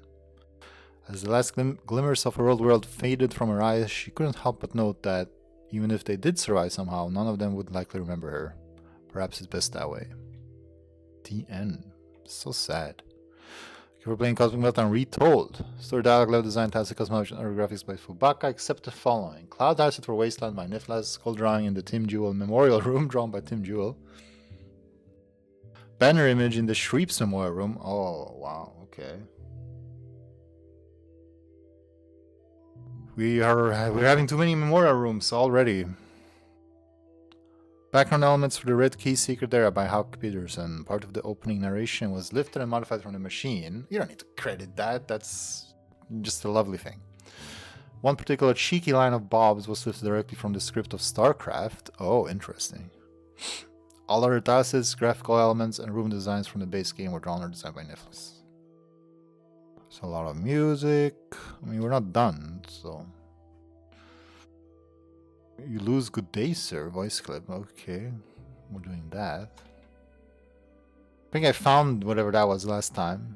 As the last glimmers of her old world faded from her eyes, she couldn't help but note that, even if they did survive somehow, none of them would likely remember her. Perhaps it's best that way. The end. So sad. We're playing Cosmic Meltdown Retold. Story dialogue, level design, tastic cosmology, and graphics by Fubaka, except the following. Cloud Acid for Wasteland by Niflas, skull drawing in the Tim Jewell Memorial Room, drawn by Tim Jewell. Banner image in the Shreeps Memorial Room. Oh, wow, okay. We're having too many memorial rooms already. Background elements for the Red Key Secret Area by Hauck Peterson. Part of the opening narration was lifted and modified from the machine. You don't need to credit that. That's just a lovely thing. One particular cheeky line of Bob's was lifted directly from the script of StarCraft. Oh, interesting. All other tasks, graphical elements, and room designs from the base game were drawn or designed by Nicholas. There's a lot of music. I mean, we're not done, so... You lose good day, sir. Voice clip. Okay. We're doing that. I think I found whatever that was last time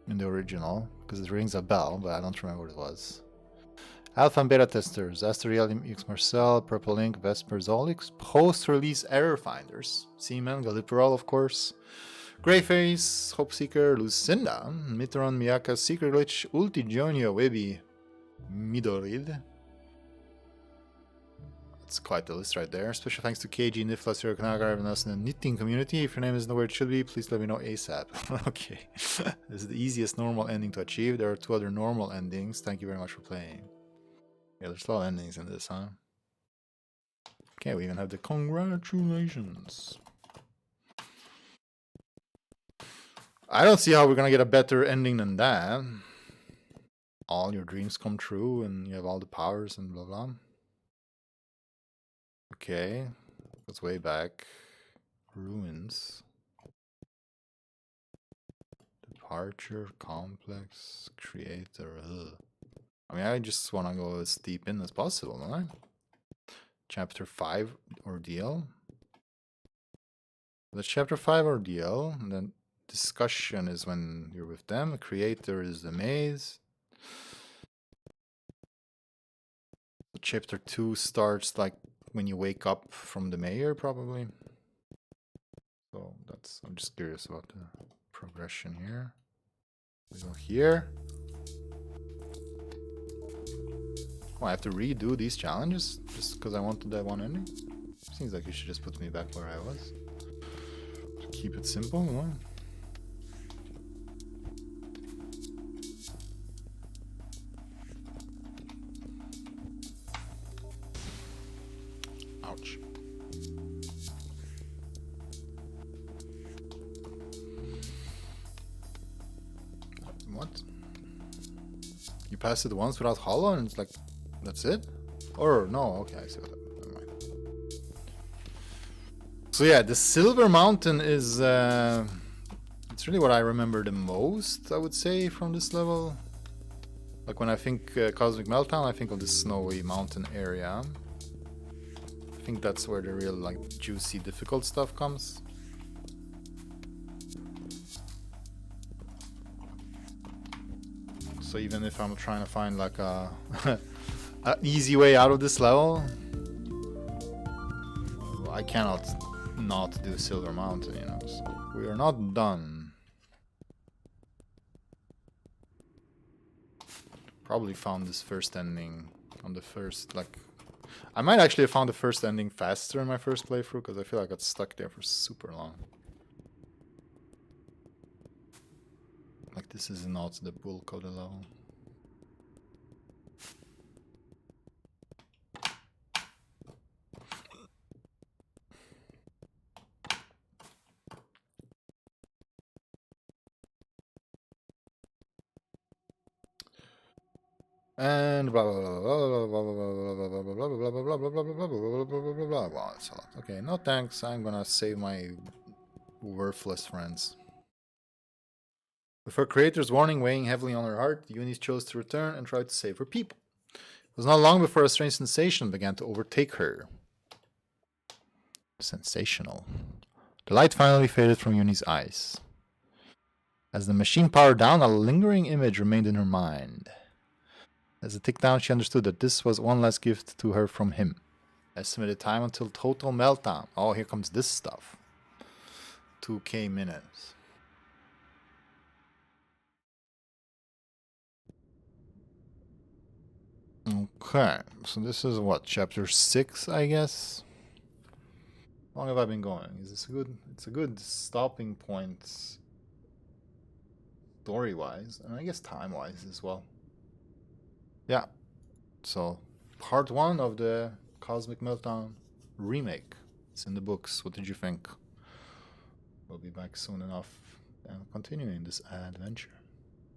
in the original, because it rings a bell, but I don't remember what it was. Alpha and beta testers, Asterial, X Marcel, Purple Ink, Vesper, Zolix, post-release error finders, Seaman, Galiperol, of course, Greyface, Hopeseeker, Lucinda, Mitteron, Miyaka, Secret Glitch, Ultijonio, Webi, Midorid. That's quite the list right there. Special thanks to KG, Nifla, Sierra Kanaga, everyone else in the knitting community. If your name isn't where it should be, please let me know ASAP. Okay. This is the easiest normal ending to achieve. There are 2 other normal endings. Thank you very much for playing. Yeah, there's a lot of endings in this, huh? Okay, we even have the congratulations. I don't see how we're gonna get a better ending than that. All your dreams come true and you have all the powers and blah blah. Okay, let's way back. Ruins. Departure, complex, creator. Ugh. I mean, I just want to go as deep in as possible, don't I? Chapter 5 ordeal. The chapter 5 ordeal, and then discussion is when you're with them. Creator is the maze. Chapter 2 starts like when you wake up from the mayor, probably. So that's, I'm just curious about the progression here. We go here. Oh, I have to redo these challenges just because I wanted that one ending? Seems like you should just put me back where I was. To keep it simple, huh? Ouch. What? You passed it once without hollow and it's like, that's it? Or no, okay, I see what that, never mind. So yeah, the Silver Mountain is, it's really what I remember the most, I would say, from this level. Like when I think Cosmic Meltdown, I think of the snowy mountain area. I think that's where the real, like, juicy, difficult stuff comes. So even if I'm trying to find like a an easy way out of this level, I cannot not do Silver Mountain, you know. So we are not done. Probably found this first ending on the first, like... I might actually have found the first ending faster in my first playthrough, because I feel like I got stuck there for super long. Like, this is not the bulk of the level. And blah blah blah blah blah blah blah blah blah blah blah blah blah blah blah blah blah blah blah. Wow, that's a lot. Okay, no thanks. I'm gonna save my worthless friends. With her creator's warning weighing heavily on her heart, Eunice chose to return and try to save her people. It was not long before a strange sensation began to overtake her. Sensational. The light finally faded from Eunice's eyes. As the machine powered down, a lingering image remained in her mind. As it ticked down, she understood that this was one last gift to her from him. Estimated time until total meltdown. Oh, here comes this stuff. 2K minutes. Okay, so this is what, chapter 6, I guess? How long have I been going? Is this a good? It's a good stopping point, story-wise, and I guess time-wise as well. Yeah, So, part 1 of the Cosmic Meltdown remake. It's in the books. What did you think? We'll be back soon enough and continuing this adventure.